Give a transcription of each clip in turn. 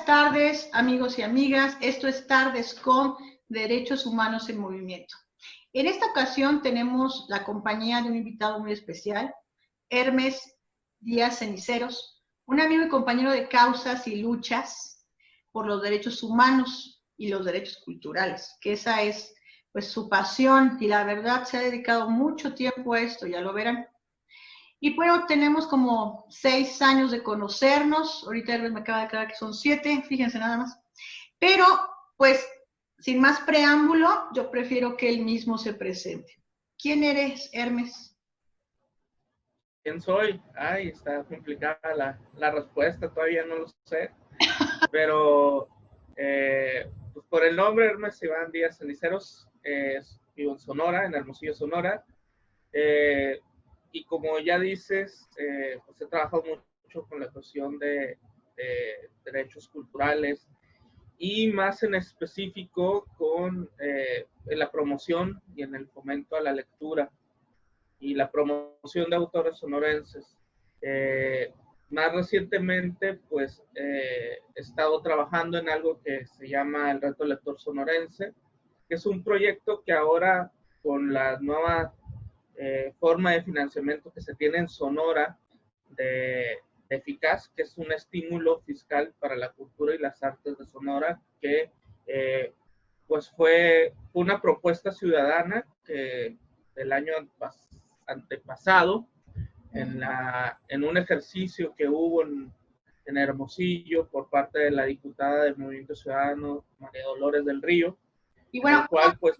tardes, amigos y amigas. Esto es Tardes con Derechos Humanos en Movimiento. En esta ocasión tenemos la compañía de un invitado muy especial, Hermes Díaz Ceniceros, un amigo y compañero de causas y luchas por los derechos humanos y los derechos culturales, que esa es pues su pasión, y la verdad se ha dedicado mucho tiempo a esto, ya lo verán. Y bueno, tenemos como 6 años de conocernos. Ahorita Hermes me acaba de aclarar que son 7, fíjense nada más. Pero, pues, sin más preámbulo, yo prefiero que él mismo se presente. ¿Quién eres, Hermes? ¿Quién soy? Ay, está complicada la respuesta, todavía no lo sé. Pero, pues por el nombre, Hermes Iván Díaz Ceniceros, vivo en Sonora, en Hermosillo, Sonora. Y como ya dices, pues he trabajado mucho con la cuestión de derechos culturales y más en específico con en la promoción y en el fomento a la lectura y la promoción de autores sonorenses. Más recientemente, pues he estado trabajando en algo que se llama el Reto Lector Sonorense, que es un proyecto que ahora con la nueva forma de financiamiento que se tiene en Sonora de Eficaz, que es un estímulo fiscal para la cultura y las artes de Sonora, que pues fue una propuesta ciudadana que del año antepasado, en un ejercicio que hubo en Hermosillo por parte de la diputada del Movimiento Ciudadano, María Dolores del Río, y bueno, en el cual pues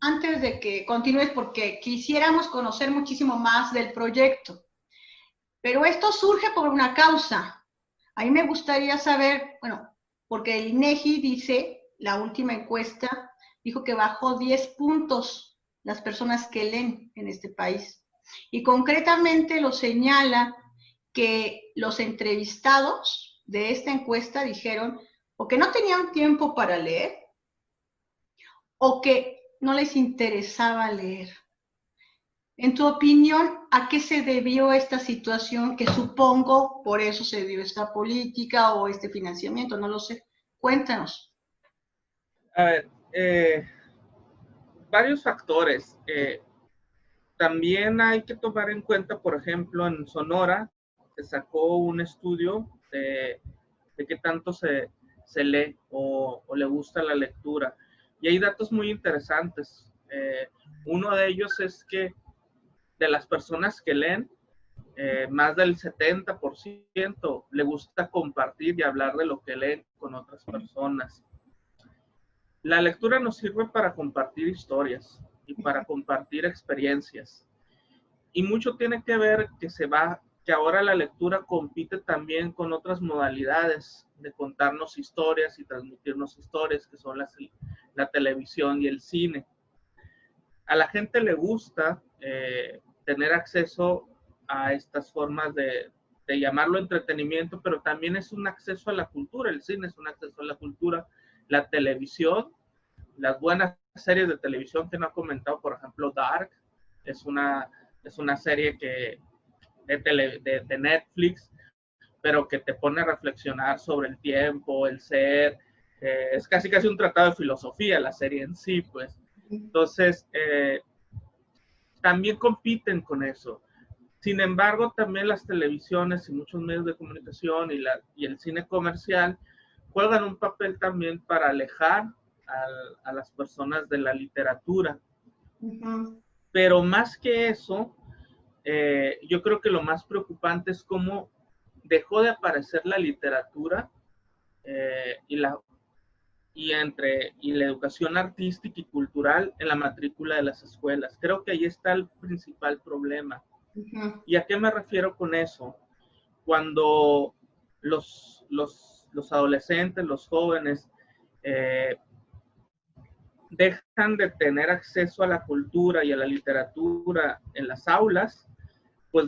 antes de que continúes, porque quisiéramos conocer muchísimo más del proyecto, pero esto surge por una causa. A mí me gustaría saber, bueno, porque el INEGI dice, la última encuesta, dijo que bajó 10 puntos las personas que leen en este país. Y concretamente lo señala que los entrevistados de esta encuesta dijeron o que no tenían tiempo para leer o que no les interesaba leer. En tu opinión, ¿a qué se debió esta situación? Que supongo por eso se dio esta política o este financiamiento, no lo sé. Cuéntanos. A ver, varios factores. También hay que tomar en cuenta, por ejemplo, en Sonora se sacó un estudio de qué tanto se lee o le gusta la lectura. Y hay datos muy interesantes. Uno de ellos es que de las personas que leen, más del 70% le gusta compartir y hablar de lo que leen con otras personas. La lectura nos sirve para compartir historias y para compartir experiencias. Y mucho tiene que ver que ahora la lectura compite también con otras modalidades de contarnos historias y transmitirnos historias, que son la televisión y el cine. A la gente le gusta tener acceso a estas formas de llamarlo entretenimiento, pero también es un acceso a la cultura. El cine es un acceso a la cultura, la televisión, las buenas series de televisión que no ha comentado, por ejemplo, Dark, es una serie de Netflix, pero que te pone a reflexionar sobre el tiempo, el ser, es casi un tratado de filosofía la serie en sí, pues. Entonces, también compiten con eso. Sin embargo, también las televisiones y muchos medios de comunicación y el cine comercial juegan un papel también para alejar a las personas de la literatura. Pero más que eso, yo creo que lo más preocupante es cómo dejó de aparecer la literatura y la educación artística y cultural en la matrícula de las escuelas. Creo que ahí está el principal problema. ¿Y a qué me refiero con eso? Cuando los adolescentes, los jóvenes, dejan de tener acceso a la cultura y a la literatura en las aulas, pues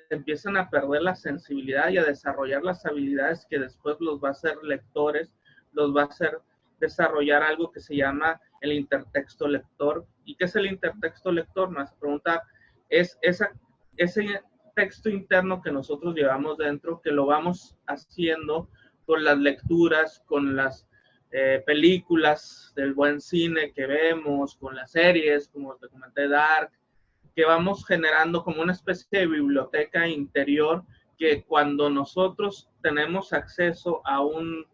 empiezan a perder la sensibilidad y a desarrollar las habilidades que después los va a hacer lectores, los va a hacer desarrollar algo que se llama el intertexto lector. ¿Y qué es el intertexto lector? Me vas a preguntar, es ese texto interno que nosotros llevamos dentro, que lo vamos haciendo con las lecturas, con las películas del buen cine que vemos, con las series, como te comenté, Dark, que vamos generando como una especie de biblioteca interior que cuando nosotros tenemos acceso a un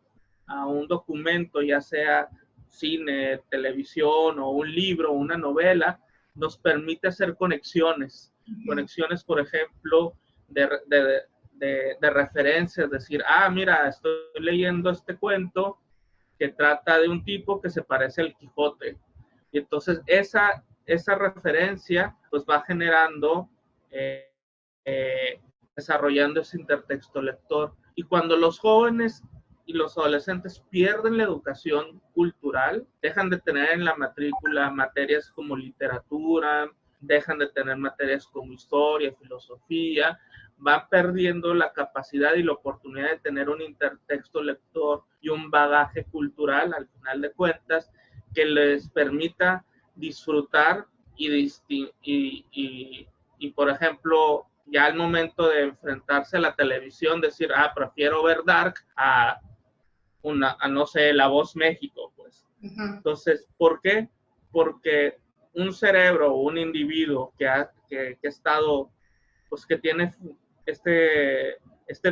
documento, ya sea cine, televisión o un libro, una novela, nos permite hacer conexiones. Conexiones, por ejemplo, de referencias, decir, ah, mira, estoy leyendo este cuento que trata de un tipo que se parece al Quijote. Y entonces esa referencia pues va generando, desarrollando ese intertexto lector. Y cuando los jóvenes y los adolescentes pierden la educación cultural, dejan de tener en la matrícula materias como literatura, dejan de tener materias como historia, filosofía, van perdiendo la capacidad y la oportunidad de tener un intertexto lector y un bagaje cultural, al final de cuentas, que les permita disfrutar y por ejemplo, ya al momento de enfrentarse a la televisión, decir, ah, prefiero ver Dark a no sé, La Voz México, pues. Entonces, ¿por qué? Porque un cerebro o un individuo que ha estado, pues que tiene este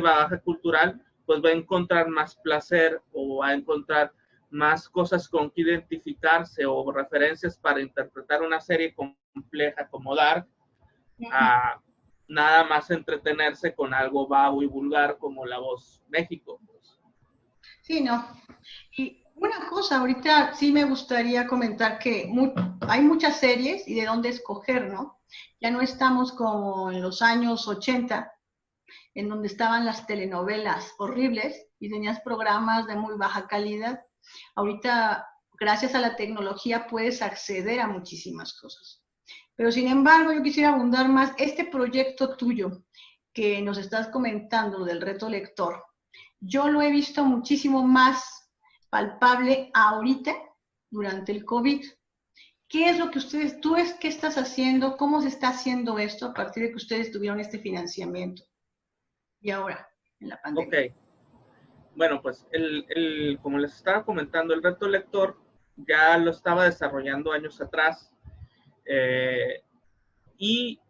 bagaje cultural, pues va a encontrar más placer o va a encontrar más cosas con que identificarse o referencias para interpretar una serie compleja como Dark, a nada más entretenerse con algo vago y vulgar como La Voz México. Pues. Sí, no. Y una cosa, ahorita sí me gustaría comentar que hay muchas series y de dónde escoger, ¿no? Ya no estamos como en los años 80, en donde estaban las telenovelas horribles y tenías programas de muy baja calidad. Ahorita, gracias a la tecnología, puedes acceder a muchísimas cosas. Pero sin embargo, yo quisiera abundar más este proyecto tuyo que nos estás comentando del reto lector. Yo lo he visto muchísimo más palpable ahorita, durante el COVID. ¿Qué es lo que qué estás haciendo? ¿Cómo se está haciendo esto a partir de que ustedes tuvieron este financiamiento? Y ahora, en la pandemia. Ok. Bueno, pues como les estaba comentando, el reto lector ya lo estaba desarrollando años atrás y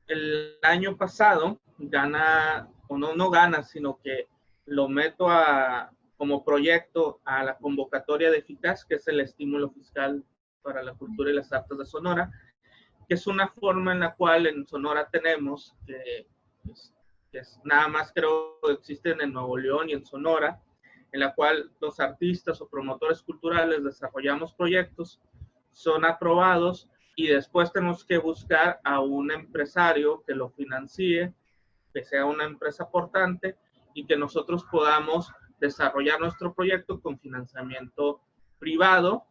el año pasado gana, o no gana, sino que lo meto como proyecto a la convocatoria de Eficaz, que es el estímulo fiscal para la cultura y las artes de Sonora, que es una forma en la cual en Sonora tenemos, que nada más creo que existen en Nuevo León y en Sonora, en la cual los artistas o promotores culturales desarrollamos proyectos, son aprobados y después tenemos que buscar a un empresario que lo financie, que sea una empresa portante y que nosotros podamos desarrollar nuestro proyecto con financiamiento privado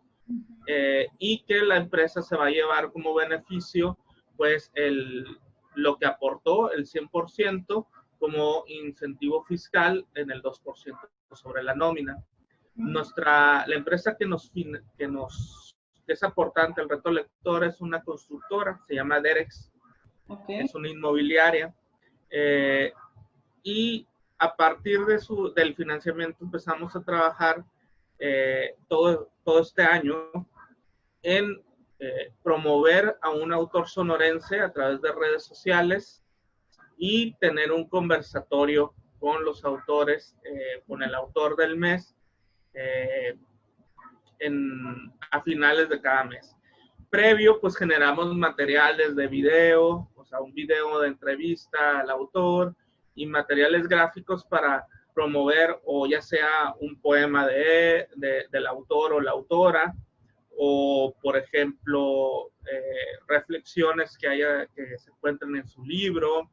y que la empresa se va a llevar como beneficio pues lo que aportó, el 100%, como incentivo fiscal en el 2% sobre la nómina. La empresa que es aportante al reto lector es una constructora, se llama Derex, es una inmobiliaria, y a partir del financiamiento empezamos a trabajar todo este año en promover a un autor sonorense a través de redes sociales y tener un conversatorio con los autores, con el autor del mes, a finales de cada mes. Previo, pues generamos materiales de video, o sea, un video de entrevista al autor y materiales gráficos para promover o ya sea un poema del autor o la autora, o por ejemplo reflexiones que se encuentren en su libro,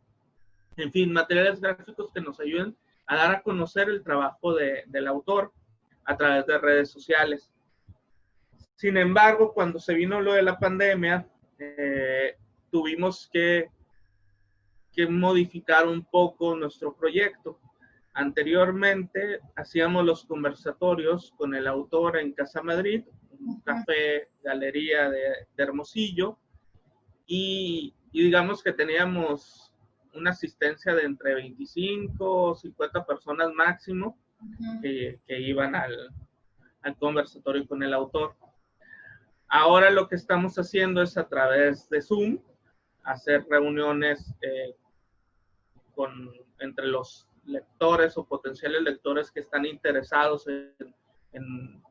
en fin, materiales gráficos que nos ayuden a dar a conocer el trabajo del autor a través de redes sociales. Sin embargo, cuando se vino lo de la pandemia, tuvimos que modificar un poco nuestro proyecto. Anteriormente hacíamos los conversatorios con el autor en Casa Madrid, un café, galería de Hermosillo, y digamos que teníamos una asistencia de entre 25 o 50 personas máximo que iban al conversatorio con el autor. Ahora lo que estamos haciendo es a través de Zoom, hacer reuniones entre los lectores o potenciales lectores que están interesados en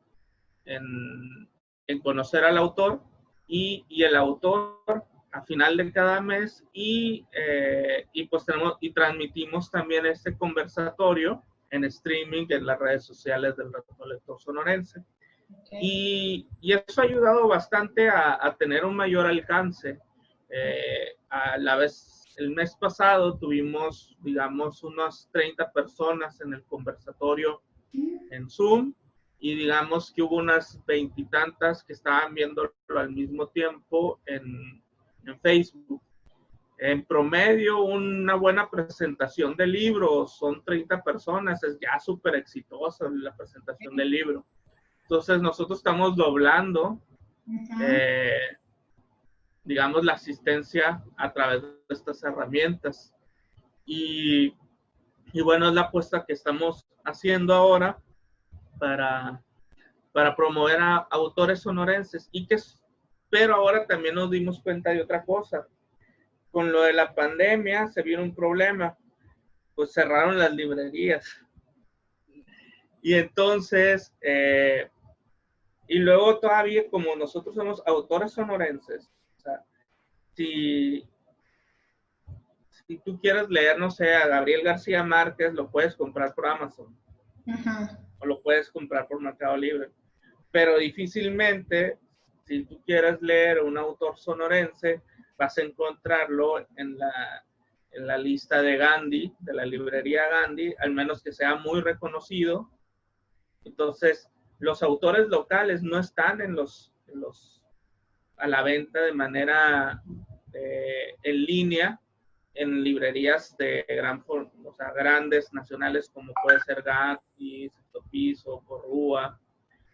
conocer al autor y el autor a final de cada mes y pues transmitimos también este conversatorio en streaming en las redes sociales del Recolector Sonorense. Okay. Y eso ha ayudado bastante a tener un mayor alcance. A la vez, el mes pasado tuvimos, digamos, unas 30 personas en el conversatorio en Zoom y digamos que hubo unas 20 y tantas que estaban viéndolo al mismo tiempo en Facebook. En promedio, una buena presentación de libros, son 30 personas, es ya súper exitosa la presentación del libro. Entonces, nosotros estamos doblando, digamos, la asistencia a través de estas herramientas. Y bueno, es la apuesta que estamos haciendo ahora para promover a autores sonorenses. Pero ahora también nos dimos cuenta de otra cosa. Con lo de la pandemia se vino un problema, pues cerraron las librerías. Y entonces, y luego todavía como nosotros somos autores sonorenses, o sea, si tú quieres leer, no sé, a Gabriel García Márquez, lo puedes comprar por Amazon. O lo puedes comprar por Mercado Libre. Pero difícilmente, si tú quieres leer a un autor sonorense, vas a encontrarlo en la lista de Gandhi, de la librería Gandhi, al menos que sea muy reconocido. Entonces, los autores locales no están a la venta de manera en línea en librerías de o sea, grandes nacionales como puede ser Gandhi, Sexto Piso, Porrúa.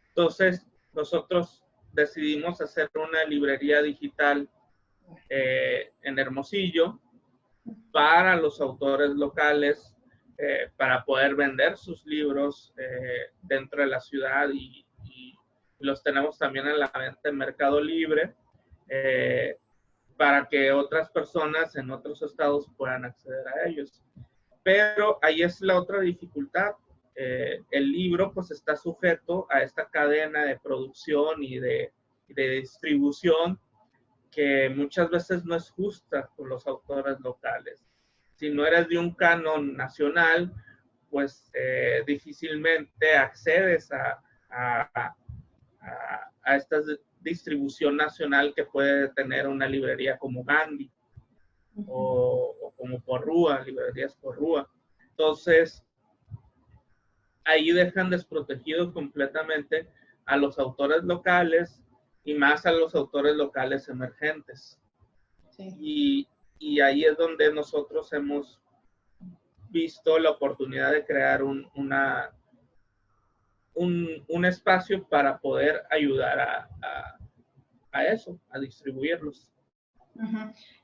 Entonces, nosotros decidimos hacer una librería digital en Hermosillo para los autores locales, para poder vender sus libros dentro de la ciudad y los tenemos también en la venta en Mercado Libre para que otras personas en otros estados puedan acceder a ellos. Pero ahí es la otra dificultad. El libro pues está sujeto a esta cadena de producción y de distribución que muchas veces no es justa con los autores locales. Si no eres de un canon nacional, pues difícilmente accedes a esta distribución nacional que puede tener una librería como Gandhi o como Porrúa, librerías Porrúa. Entonces, ahí dejan desprotegido completamente a los autores locales y más a los autores locales emergentes. Sí. Y ahí es donde nosotros hemos visto la oportunidad de crear un espacio para poder ayudar a eso, a distribuirlos.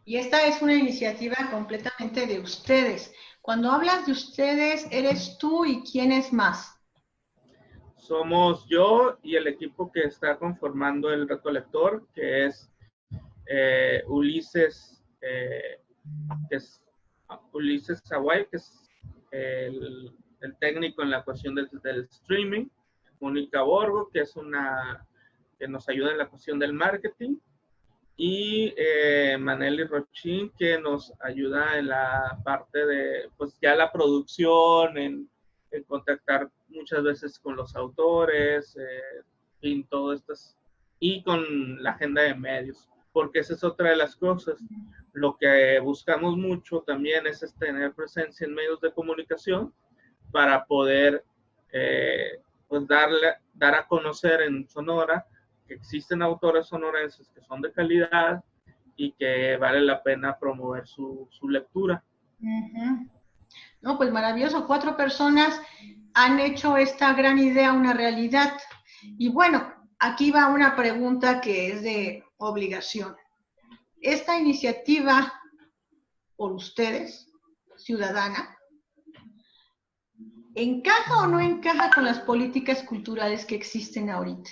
Y esta es una iniciativa completamente de ustedes. Cuando hablas de ustedes, ¿eres tú y quién es más? Somos yo y el equipo que está conformando el Recolector, que es Ulises Zaway, que es el técnico en la cuestión del streaming, Mónica Borgo, que es que nos ayuda en la cuestión del marketing, y Maneli Rochín, que nos ayuda en la parte de, pues ya la producción, en contactar muchas veces con los autores, en todo esto, y con la agenda de medios, porque esa es otra de las cosas. Lo que buscamos mucho también es tener presencia en medios de comunicación para poder pues dar a conocer en Sonora que existen autores sonorenses que son de calidad y que vale la pena promover su lectura. No, pues maravilloso. 4 personas han hecho esta gran idea una realidad. Y bueno, aquí va una pregunta que es de obligación. Esta iniciativa por ustedes ciudadana, ¿encaja o no encaja con las políticas culturales que existen ahorita?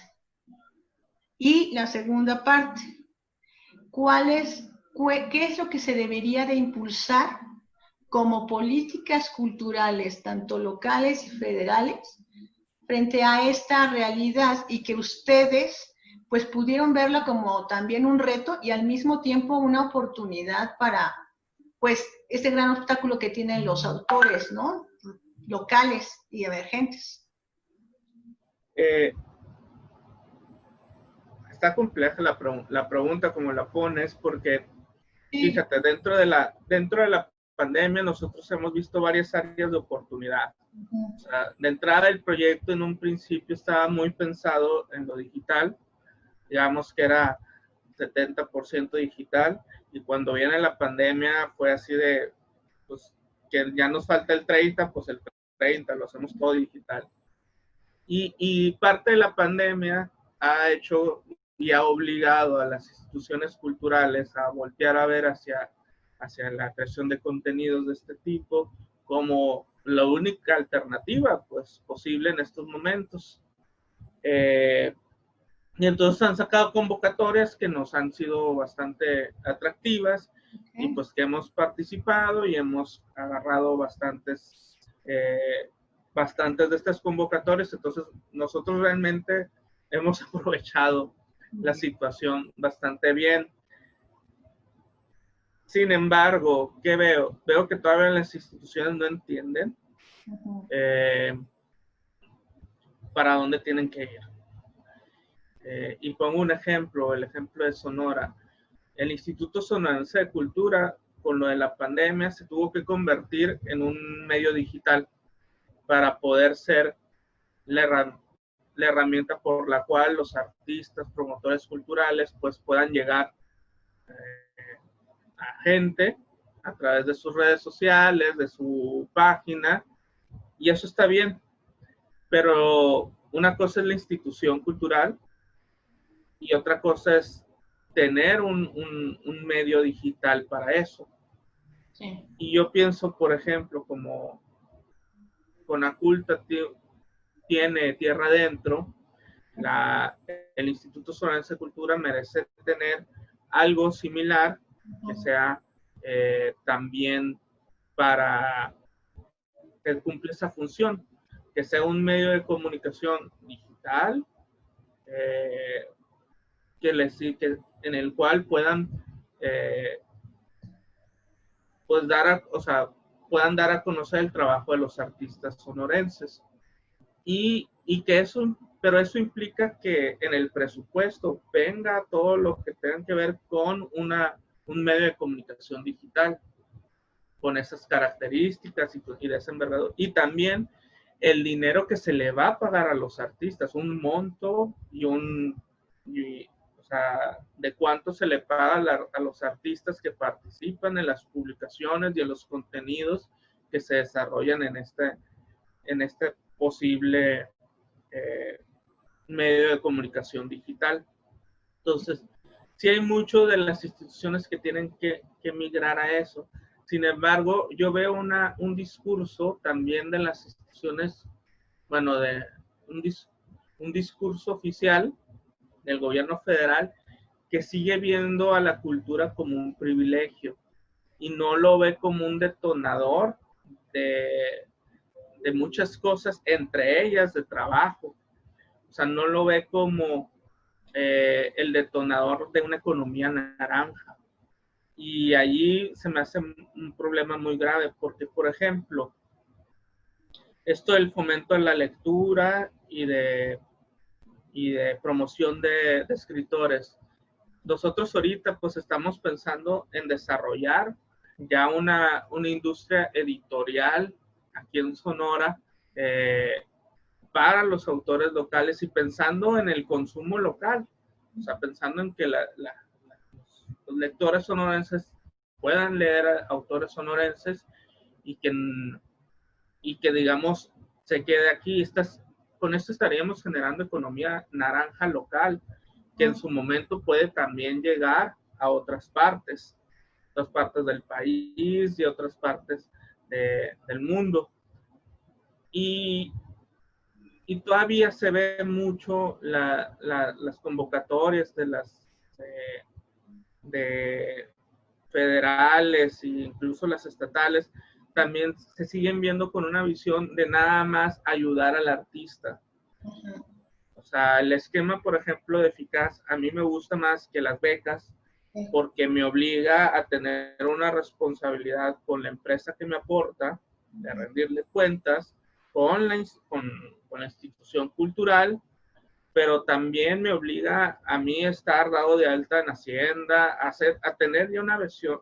Y la segunda parte, ¿qué es lo que se debería de impulsar como políticas culturales, tanto locales y federales, frente a esta realidad y que ustedes pues pudieron verla como también un reto y al mismo tiempo una oportunidad para pues este gran obstáculo que tienen los autores, ¿no? Locales y emergentes. Está compleja la pregunta como la pones, porque Sí. fíjate, dentro de la pandemia nosotros hemos visto varias áreas de oportunidad. O sea, de entrada el proyecto en un principio estaba muy pensado en lo digital, digamos que era 70% digital, y cuando viene la pandemia fue así de, pues, que ya nos falta el 30, pues el 30, lo hacemos todo digital. Y parte de la pandemia ha hecho y ha obligado a las instituciones culturales a voltear a ver hacia la creación de contenidos de este tipo como la única alternativa pues, posible en estos momentos. Y entonces han sacado convocatorias que nos han sido bastante atractivas, y pues que hemos participado y hemos agarrado bastantes de estas convocatorias. Entonces nosotros realmente hemos aprovechado la situación bastante bien. Sin embargo, ¿qué veo? Veo que todavía las instituciones no entienden para dónde tienen que ir. Y pongo un ejemplo, el ejemplo de Sonora. El Instituto Sonorense de Cultura, con lo de la pandemia, se tuvo que convertir en un medio digital para poder ser la herramienta por la cual los artistas, promotores culturales, pues puedan llegar a gente a través de sus redes sociales, de su página, y eso está bien. Pero una cosa es la institución cultural y otra cosa es tener un medio digital para eso. Sí. Y yo pienso, por ejemplo, como Conaculta tiene Tierra Adentro, el Instituto Sonorense de Cultura merece tener algo similar que sea también para que cumpla esa función, que sea un medio de comunicación digital, en el cual puedan pues puedan dar a conocer el trabajo de los artistas sonorenses. Y que pero eso implica que en el presupuesto venga todo lo que tenga que ver con un medio de comunicación digital, con esas características y de esa envergadura. Y también el dinero que se le va a pagar a los artistas, un monto o sea, de cuánto se le paga a los artistas que participan en las publicaciones y en los contenidos que se desarrollan en este posible medio de comunicación digital. Entonces, sí hay mucho de las instituciones que tienen que migrar a eso. Sin embargo, yo veo un discurso también de las instituciones, bueno, de un discurso oficial del gobierno federal que sigue viendo a la cultura como un privilegio y no lo ve como un detonador de muchas cosas, entre ellas de trabajo. O sea, no lo ve como el detonador de una economía naranja. Y allí se me hace un problema muy grave porque, por ejemplo, esto del fomento de la lectura y de promoción de escritores. Nosotros ahorita pues estamos pensando en desarrollar ya una industria editorial aquí en Sonora para los autores locales y pensando en el consumo local, o sea, pensando en que los lectores sonorenses puedan leer a autores sonorenses y que digamos se quede aquí. Con esto estaríamos generando economía naranja local, que en su momento puede también llegar a otras partes del país y otras partes del mundo. Y todavía se ve mucho las convocatorias de federales e incluso las estatales, también se siguen viendo con una visión de nada más ayudar al artista. O sea, el esquema, por ejemplo, de Eficaz, a mí me gusta más que las becas, porque me obliga a tener una responsabilidad con la empresa que me aporta, de rendirle cuentas, con la institución cultural, pero también me obliga a mí estar dado de alta en Hacienda, a tener ya una visión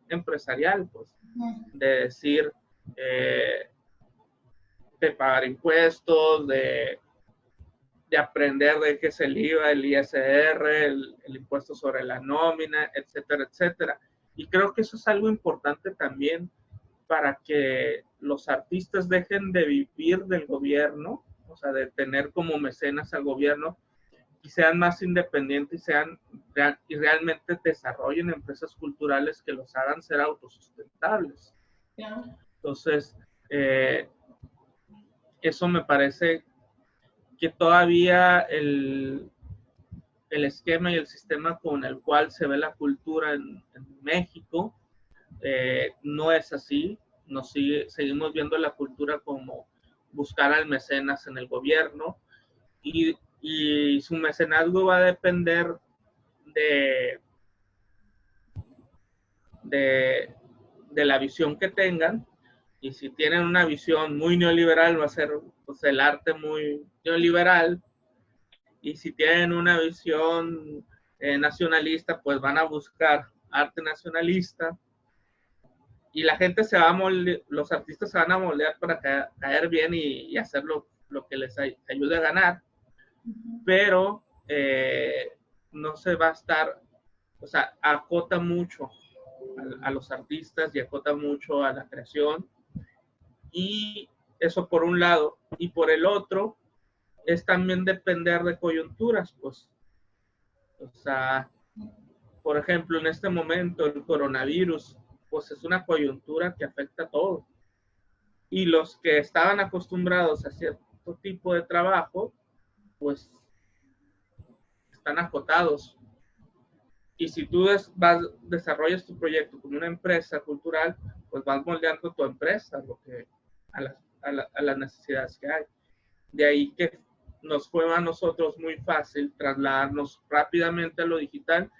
empresarial, pues, de decir, de pagar impuestos, de aprender de qué es el IVA, el ISR, el impuesto sobre la nómina, etcétera, etcétera. Y creo que eso es algo importante también para que los artistas dejen de vivir del gobierno, o sea, de tener como mecenas al gobierno, y sean más independientes y realmente desarrollen empresas culturales que los hagan ser autosustentables. Entonces, eso me parece que todavía el esquema y el sistema con el cual se ve la cultura en México no es así. Seguimos viendo la cultura como buscar al mecenas en el gobierno, y su mecenazgo va a depender de la visión que tengan. Y si tienen una visión muy neoliberal, va a ser, pues, el arte muy neoliberal. Y si tienen una visión nacionalista, pues van a buscar arte nacionalista. Y la gente se va a moldear, los artistas se van a moldear para caer bien y hacer lo que les ayude a ganar. Pero no se va a estar, o sea, acota mucho a los artistas y acota mucho a la creación. Y eso por un lado. Y por el otro, es también depender de coyunturas, pues. O sea, por ejemplo, en este momento el coronavirus, pues es una coyuntura que afecta a todo. Y los que estaban acostumbrados a cierto tipo de trabajo, pues están acotados. Y si tú desarrollas tu proyecto como una empresa cultural, pues vas moldeando tu empresa a las necesidades que hay. De ahí que nos fue a nosotros muy fácil trasladarnos rápidamente a lo digital,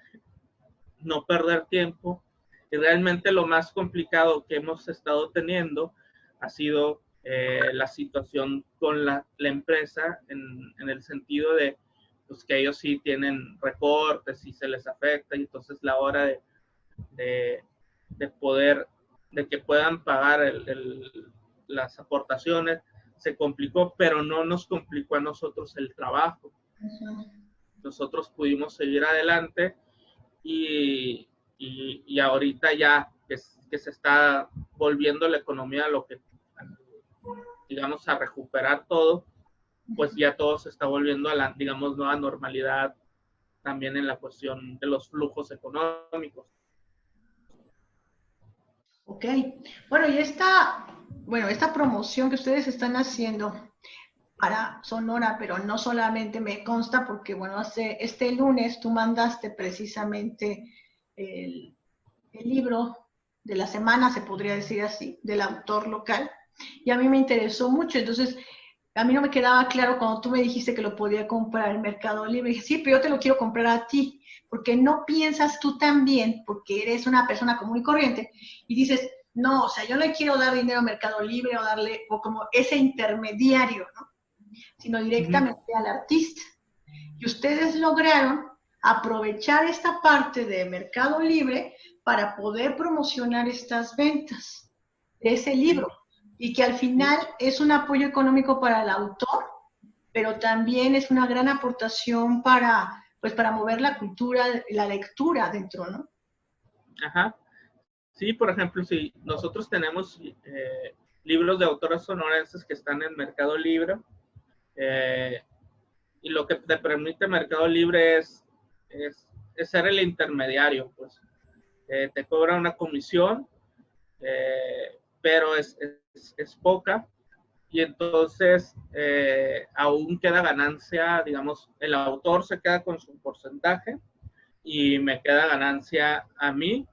no perder tiempo. Y realmente lo más complicado que hemos estado teniendo ha sido la situación con la empresa, en el sentido de, pues, que ellos sí tienen recortes y se les afecta, y entonces la hora de poder, de que puedan pagar las aportaciones, se complicó, pero no nos complicó a nosotros el trabajo. Nosotros pudimos seguir adelante, y ahorita ya que se está volviendo la economía a lo que, digamos, a recuperar todo, pues ya todo se está volviendo a la, digamos, nueva normalidad, también en la cuestión de los flujos económicos. Ok. Bueno, y esta promoción que ustedes están haciendo para Sonora, pero no solamente me consta porque, bueno, este lunes tú mandaste precisamente el libro de la semana, se podría decir así, del autor local, y a mí me interesó mucho. Entonces, a mí no me quedaba claro cuando tú me dijiste que lo podía comprar en Mercado Libre. Dije, sí, pero yo te lo quiero comprar a ti, porque no piensas tú también, porque eres una persona común y corriente, y dices, no, o sea, yo no le quiero dar dinero a Mercado Libre o como ese intermediario, ¿no? Sino directamente al artista. Y ustedes lograron aprovechar esta parte de Mercado Libre para poder promocionar estas ventas de ese libro, y que al final es un apoyo económico para el autor, pero también es una gran aportación para mover la cultura, la lectura dentro, ¿no? Ajá. Sí, por ejemplo, si nosotros tenemos libros de autoras sonorenses que están en Mercado Libre, y lo que te permite Mercado Libre es ser el intermediario, pues. Te cobra una comisión, pero es poca. Y entonces aún queda ganancia, digamos, el autor se queda con su porcentaje y me queda ganancia a mí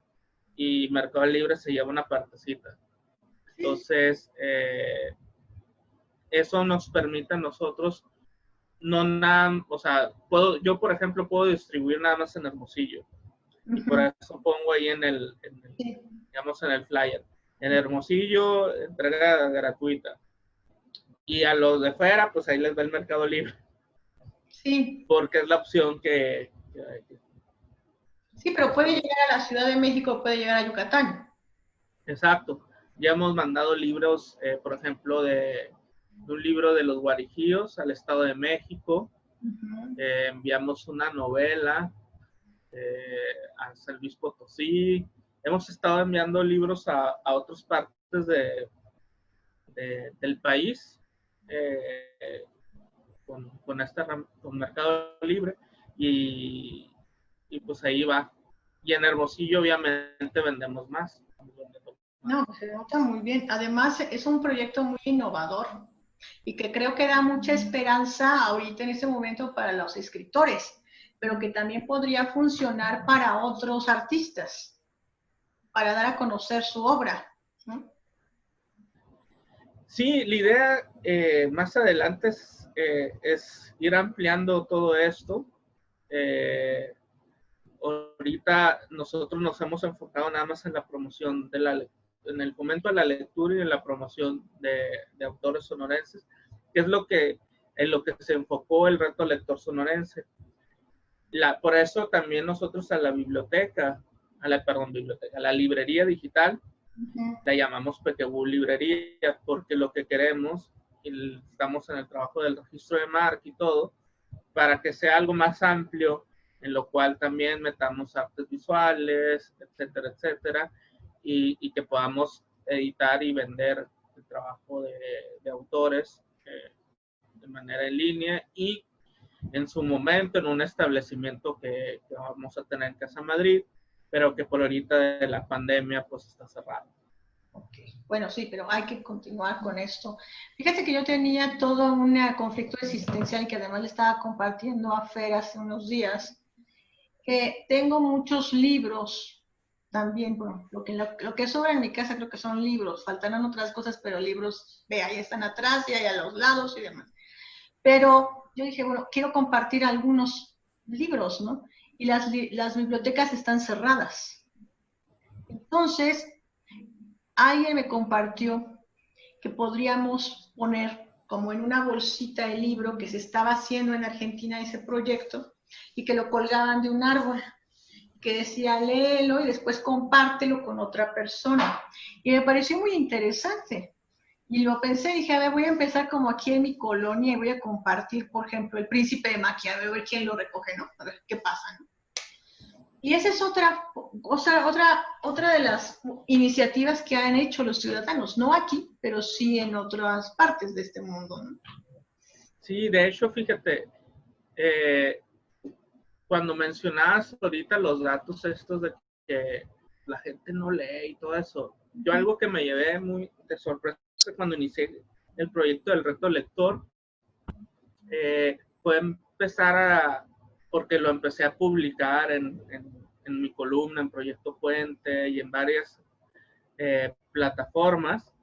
y Mercado Libre se lleva una partecita. Entonces, eso nos permite a nosotros no nada, o sea, yo por ejemplo puedo distribuir nada más en Hermosillo. Y por eso pongo ahí digamos en el flyer. En Hermosillo, entrega gratuita. Y a los de fuera, pues ahí les va el Mercado Libre. Sí. Porque es la opción que hay. Sí, pero puede llegar a la Ciudad de México, puede llegar a Yucatán. Exacto. Ya hemos mandado libros, por ejemplo, de un libro de los Guarijíos al Estado de México. Enviamos una novela a San Luis Potosí. Hemos estado enviando libros a otras partes del país con Mercado Libre y pues ahí va. Y en Hermosillo obviamente vendemos más. No, se nota muy bien. Además, es un proyecto muy innovador y que creo que da mucha esperanza ahorita en este momento para los escritores, pero que también podría funcionar para otros artistas, para dar a conocer su obra, ¿no? Sí, la idea más adelante es ir ampliando todo esto. Ahorita nosotros nos hemos enfocado nada más en la promoción en el fomento de la lectura y en la promoción de autores sonorenses, que es en lo que se enfocó el reto lector sonorense. Por eso también nosotros a la biblioteca, a la librería digital, la llamamos Pequebú Librería, porque lo que queremos, y estamos en el trabajo del registro de marca y todo, para que sea algo más amplio, en lo cual también metamos artes visuales, etcétera, etcétera, y que podamos editar y vender el trabajo de autores de manera en línea y en su momento en un establecimiento que vamos a tener en Casa Madrid, pero que por ahorita de la pandemia pues está cerrado. Okay. Bueno, sí, pero hay que continuar con esto. Fíjate que yo tenía todo un conflicto existencial que además le estaba compartiendo a Fer hace unos días, que tengo muchos libros también, bueno, lo que sobra en mi casa creo que son libros, faltarán otras cosas, pero libros, ve, ahí están atrás y ahí a los lados y demás. Pero yo dije, bueno, quiero compartir algunos libros, ¿no? Y las bibliotecas están cerradas. Entonces, alguien me compartió que podríamos poner como en una bolsita el libro que se estaba haciendo en Argentina ese proyecto y que lo colgaban de un árbol que decía léelo y después compártelo con otra persona. Y me pareció muy interesante. Y lo pensé, dije, a ver, voy a empezar como aquí en mi colonia y voy a compartir, por ejemplo, El Príncipe de Maquiavelo, a ver quién lo recoge, ¿no? A ver qué pasa, ¿no? Y esa es otra de las iniciativas que han hecho los ciudadanos, no aquí, pero sí en otras partes de este mundo, ¿no? Sí, de hecho, fíjate, cuando mencionabas ahorita los datos estos de que la gente no lee y todo eso, yo algo que me llevé muy de sorpresa cuando inicié el proyecto del reto lector fue empezar porque lo empecé a publicar en mi columna, en Proyecto Puente y en varias plataformas,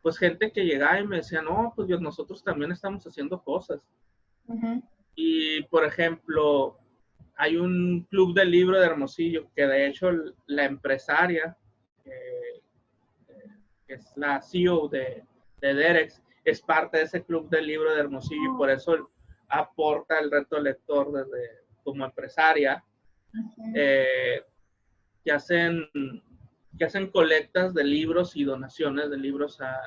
pues gente que llegaba y me decía, no, pues nosotros también estamos haciendo cosas. Y, por ejemplo, hay un club del libro de Hermosillo que de hecho la empresaria, que es la CEO de Derex, es parte de ese club del libro de Hermosillo y por eso aporta el reto lector como empresaria. Que hacen colectas de libros y donaciones de libros a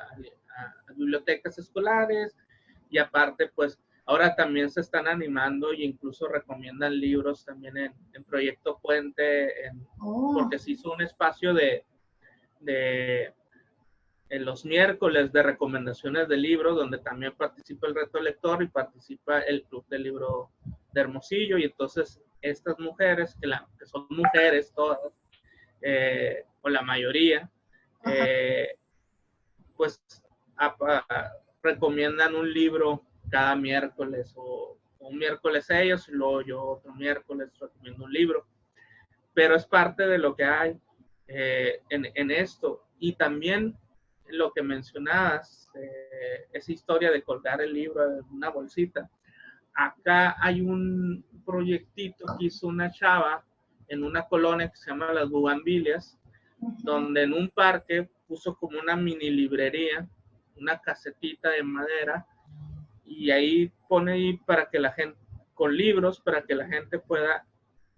bibliotecas escolares y aparte pues ahora también se están animando e incluso recomiendan libros también en Proyecto Puente porque se hizo un espacio en los miércoles de recomendaciones de libros donde también participa el reto lector y participa el club del libro de Hermosillo y entonces estas mujeres que son mujeres todas o la mayoría, pues recomiendan un libro cada miércoles, o un miércoles ellos y luego yo otro miércoles recomiendo un libro, pero es parte de lo que hay en esto. Y también lo que mencionabas, esa historia de colgar el libro en una bolsita. Acá hay un proyectito que hizo una chava en una colonia que se llama Las Bugambilias, donde en un parque puso como una mini librería, una casetita de madera, y ahí pone ahí para que la gente, con libros, para que la gente pueda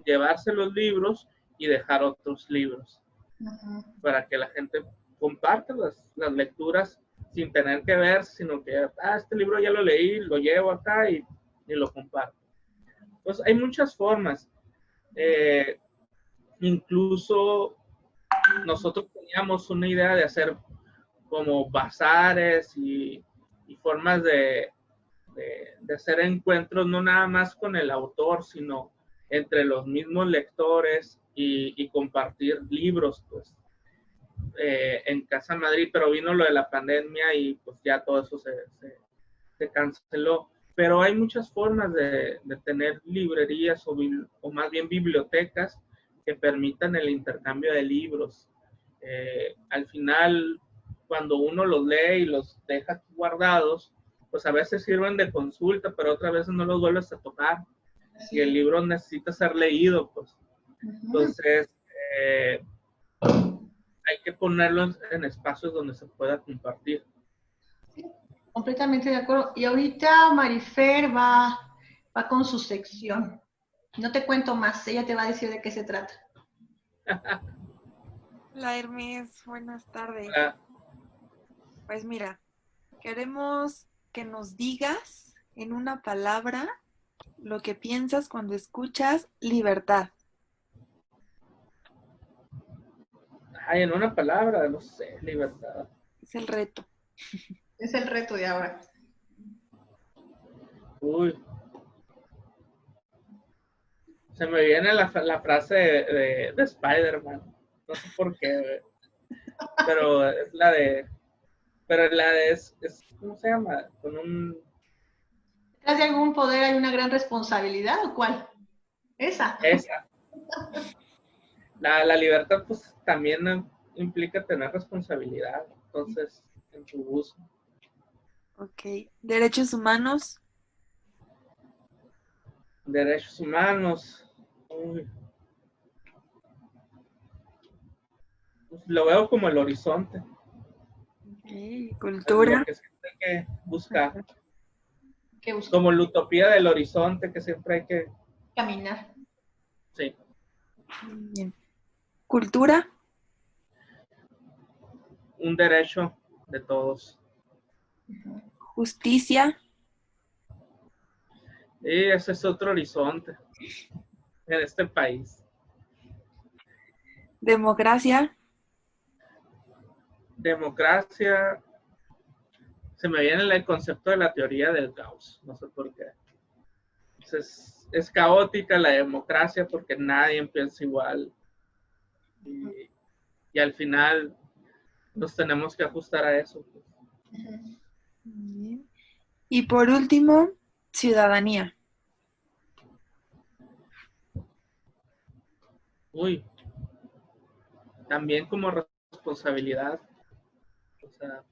llevarse los libros y dejar otros libros, para que la gente comparte las lecturas sin tener que ver, sino que, este libro ya lo leí, lo llevo acá y lo comparto. Pues hay muchas formas. Incluso nosotros teníamos una idea de hacer como bazares y formas de hacer encuentros, no nada más con el autor, sino entre los mismos lectores y compartir libros, pues, en Casa Madrid, pero vino lo de la pandemia y pues ya todo eso se canceló. Pero hay muchas formas de tener librerías o más bien bibliotecas que permitan el intercambio de libros. Al final, cuando uno los lee y los deja guardados, pues a veces sirven de consulta, pero otras veces no los vuelves a tocar. Y el libro necesita ser leído, pues. Entonces, hay que ponerlo en espacios donde se pueda compartir. Completamente de acuerdo. Y ahorita Marifer va con su sección. No te cuento más, ella te va a decir de qué se trata. Hola Hermes, buenas tardes. Hola. Pues mira, queremos que nos digas en una palabra lo que piensas cuando escuchas libertad. Ay, en una palabra, no sé, libertad. Es el reto. Es el reto de ahora. Uy. Se me viene la frase de Spider-Man. No sé por qué, pero es la de... Pero la de... ¿Cómo se llama? Con un... ¿Detrás de algún poder hay una gran responsabilidad o cuál? Esa. La libertad pues también implica tener responsabilidad. Entonces, en tu uso. Ok. Derechos humanos. Derechos humanos. Uy. Pues lo veo como el horizonte. Okay. Cultura. Lo que siempre hay que buscar. ¿Qué busca? Como la utopía del horizonte que siempre hay que... Caminar. Sí. Bien. Cultura. Un derecho de todos. Justicia. Y ese es otro horizonte en este país. Democracia. Democracia, se me viene el concepto de la teoría del caos, no sé por qué. Es caótica la democracia porque nadie piensa igual. Y al final nos tenemos que ajustar a eso. Bien. Y por último, ciudadanía. Uy, también como responsabilidad. O sea,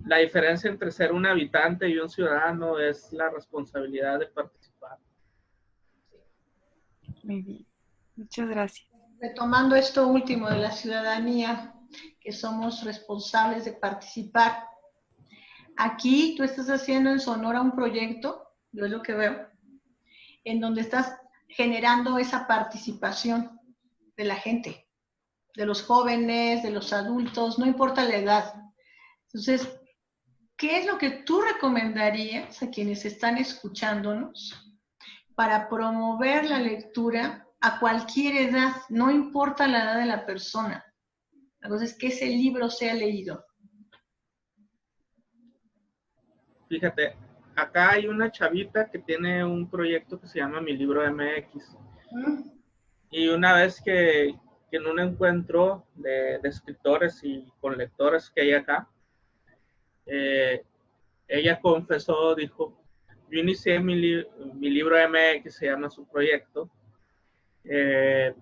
la diferencia entre ser un habitante y un ciudadano es la responsabilidad de participar. Muy bien. Muchas gracias. Retomando esto último de la ciudadanía, que somos responsables de participar. Aquí tú estás haciendo en Sonora un proyecto, yo es lo que veo, en donde estás generando esa participación de la gente, de los jóvenes, de los adultos, no importa la edad. Entonces, ¿qué es lo que tú recomendarías a quienes están escuchándonos para promover la lectura a cualquier edad? No importa la edad de la persona. La cosa es que ese libro sea leído. Fíjate, acá hay una chavita que tiene un proyecto que se llama Mi Libro MX. Y una vez que que en un encuentro de escritores y con lectores que hay acá, ella confesó, dijo, yo inicié mi libro MX, se llama su proyecto, eh,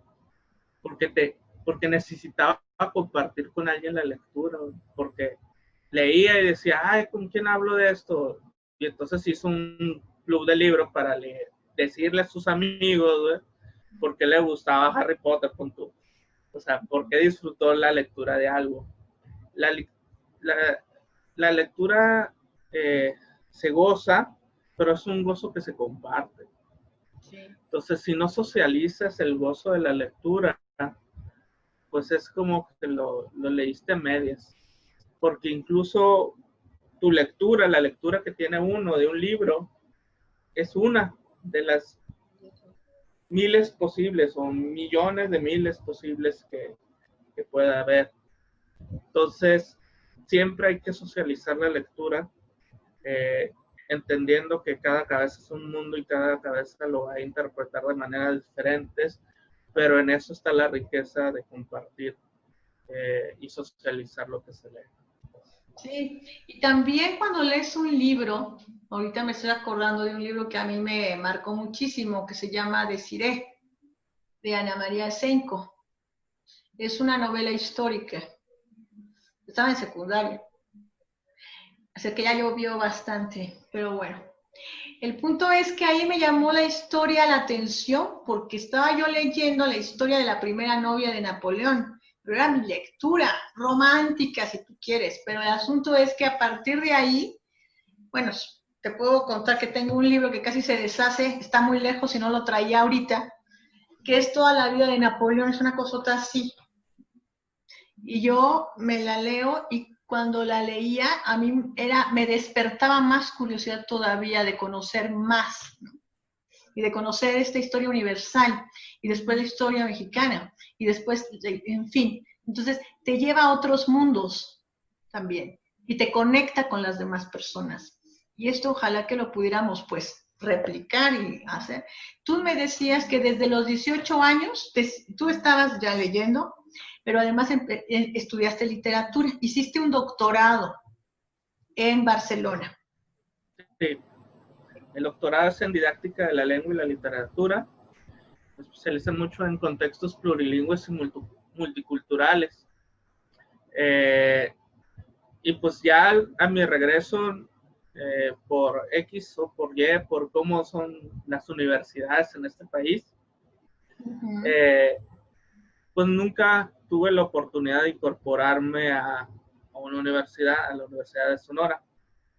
porque necesitaba compartir con alguien la lectura, porque leía y decía, ay, ¿con quién hablo de esto? Y entonces hizo un club de libros para leer, decirle a sus amigos, güey, por qué le gustaba Harry Potter con tú. O sea, por qué disfrutó la lectura de algo. La, la, la lectura se goza, pero es un gozo que se comparte. Sí. Entonces, si no socializas el gozo de la lectura, pues es como que lo leíste a medias. Porque incluso tu lectura, la lectura que tiene uno de un libro, es una de las miles posibles o millones de miles posibles que pueda haber. Entonces, siempre hay que socializar la lectura, entendiendo que cada cabeza es un mundo y cada cabeza lo va a interpretar de maneras diferentes, pero en eso está la riqueza de compartir y socializar lo que se lee. Sí, y también cuando lees un libro, ahorita me estoy acordando de un libro que a mí me marcó muchísimo, que se llama Desiré, de Ana María Esenco. Es una novela histórica. Estaba en secundaria. Así que ya llovió bastante, pero bueno. El punto es que ahí me llamó la historia la atención porque estaba yo leyendo la historia de la primera novia de Napoleón, pero era mi lectura romántica, si tú quieres, pero el asunto es que a partir de ahí, bueno, te puedo contar que tengo un libro que casi se deshace, está muy lejos y no lo traía ahorita, que es Toda la vida de Napoleón, es una cosota así. Y yo me la leo y cuando la leía, a mí me despertaba más curiosidad todavía de conocer más, ¿no? Y de conocer esta historia universal, y después la historia mexicana, y después, en fin. Entonces, te lleva a otros mundos también, y te conecta con las demás personas. Y esto ojalá que lo pudiéramos, pues, replicar y hacer. Tú me decías que desde los 18 años, tú estabas ya leyendo, pero además estudiaste literatura, hiciste un doctorado en Barcelona. Sí, el doctorado es en didáctica de la lengua y la literatura, me especializa mucho en contextos plurilingües y multiculturales. Y pues ya a mi regreso, por X o por Y, por cómo son las universidades en este país, pues nunca tuve la oportunidad de incorporarme a una universidad, a la Universidad de Sonora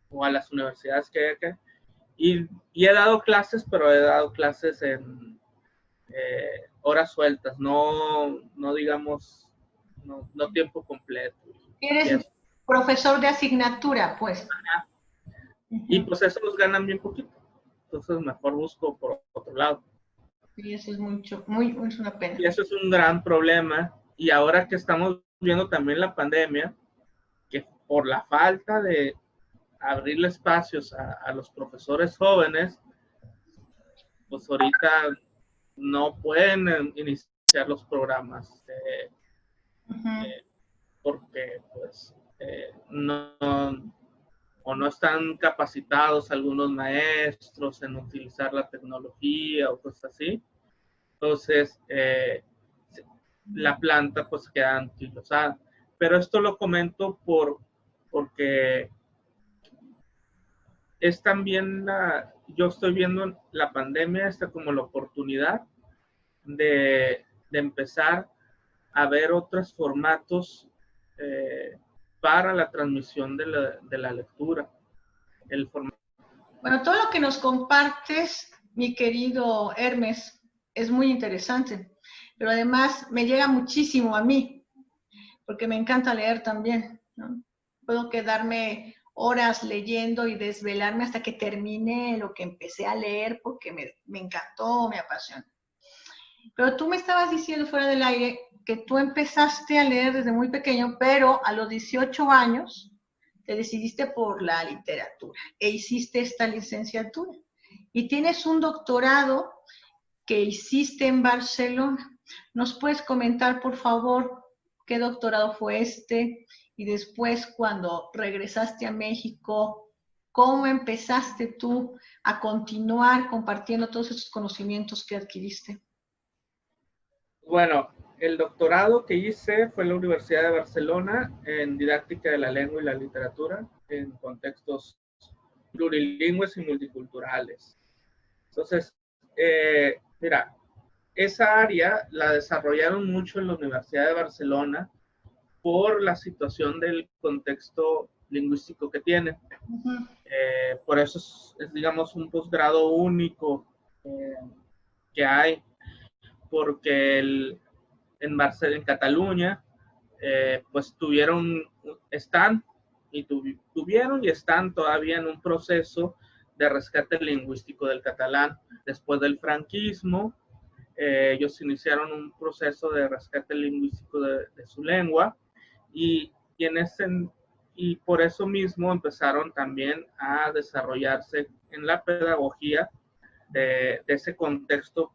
o a las universidades que hay acá. Y he dado clases, pero he dado clases en horas sueltas, no digamos, no tiempo completo. Eres profesor de asignatura, pues. Ajá. Y pues eso los ganan bien poquito. Entonces mejor busco por otro lado. Y eso es es una pena. Y eso es un gran problema. Y ahora que estamos viendo también la pandemia, que por la falta de abrirle espacios a los profesores jóvenes, pues ahorita no pueden iniciar los programas porque pues no están capacitados algunos maestros en utilizar la tecnología o cosas así. Entonces, la planta pues queda anquilosada. Pero esto lo comento porque es también yo estoy viendo la pandemia esta como la oportunidad de empezar a ver otros formatos para la transmisión de la lectura. Bueno, todo lo que nos compartes, mi querido Hermes, es muy interesante, pero además me llega muchísimo a mí, porque me encanta leer también, ¿no? Puedo quedarme horas leyendo y desvelarme hasta que termine lo que empecé a leer porque me encantó, me apasiona. Pero tú me estabas diciendo fuera del aire que tú empezaste a leer desde muy pequeño, pero a los 18 años te decidiste por la literatura e hiciste esta licenciatura. Y tienes un doctorado que hiciste en Barcelona. ¿Nos puedes comentar, por favor, qué doctorado fue este? Y después, cuando regresaste a México, ¿cómo empezaste tú a continuar compartiendo todos esos conocimientos que adquiriste? Bueno, el doctorado que hice fue en la Universidad de Barcelona en didáctica de la lengua y la literatura en contextos plurilingües y multiculturales. Entonces, mira, esa área la desarrollaron mucho en la Universidad de Barcelona por la situación del contexto lingüístico que tiene. Por eso es, digamos, un posgrado único que hay, porque en Cataluña, pues están y están todavía en un proceso de rescate lingüístico del catalán. Después del franquismo, ellos iniciaron un proceso de rescate lingüístico de su lengua y por eso mismo empezaron también a desarrollarse en la pedagogía de ese contexto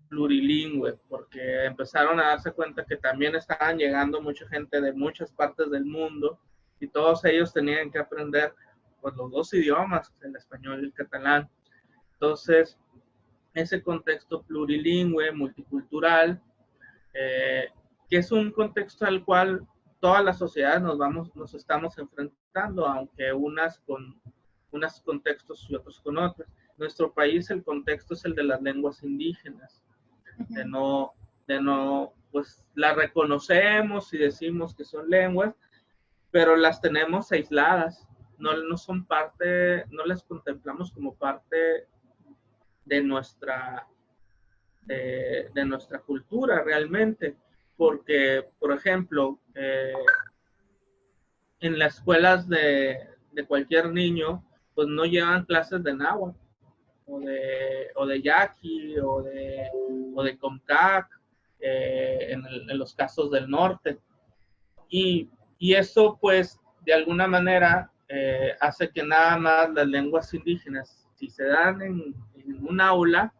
plurilingüe, porque empezaron a darse cuenta que también estaban llegando mucha gente de muchas partes del mundo y todos ellos tenían que aprender pues, los dos idiomas, el español y el catalán. Entonces, ese contexto plurilingüe, multicultural, que es un contexto al cual todas las sociedades nos estamos enfrentando, aunque unas con unos contextos y otros con otros. En nuestro país el contexto es el de las lenguas indígenas, de no, pues las reconocemos y decimos que son lenguas, pero las tenemos aisladas, no son parte, no las contemplamos como parte de nuestra cultura realmente, porque, por ejemplo, en las escuelas de cualquier niño, pues no llevan clases de náhuatl, o de yaqui, o de comcac, en los casos del norte. Y eso, pues, de alguna manera, hace que nada más las lenguas indígenas, si se dan en un aula,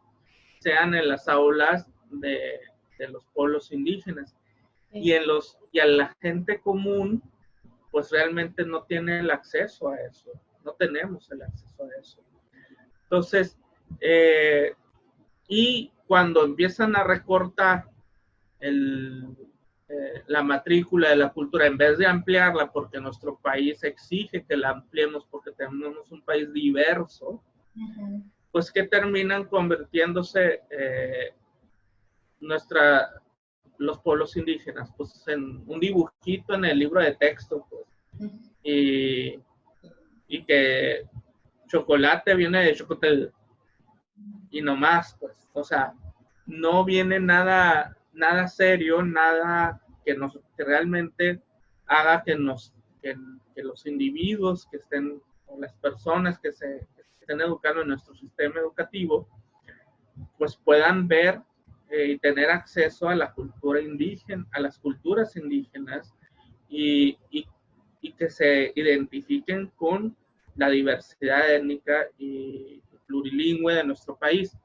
sean en las aulas de los pueblos indígenas. Sí. Y a la gente común, pues realmente no tiene el acceso a eso, no tenemos el acceso a eso. Entonces, y cuando empiezan a recortar la matrícula de la cultura, en vez de ampliarla, porque nuestro país exige que la ampliemos porque tenemos un país diverso, pues que terminan convirtiéndose los pueblos indígenas, pues en un dibujito en el libro de texto, pues, y que chocolate viene de chocotel, y no más, pues, o sea, no viene nada serio, nada que realmente haga que los individuos que estén, o las personas que estén educando en nuestro sistema educativo, pues puedan ver y tener acceso a la cultura indígena, a las culturas indígenas, y que se identifiquen con la diversidad étnica y plurilingüe de nuestro país.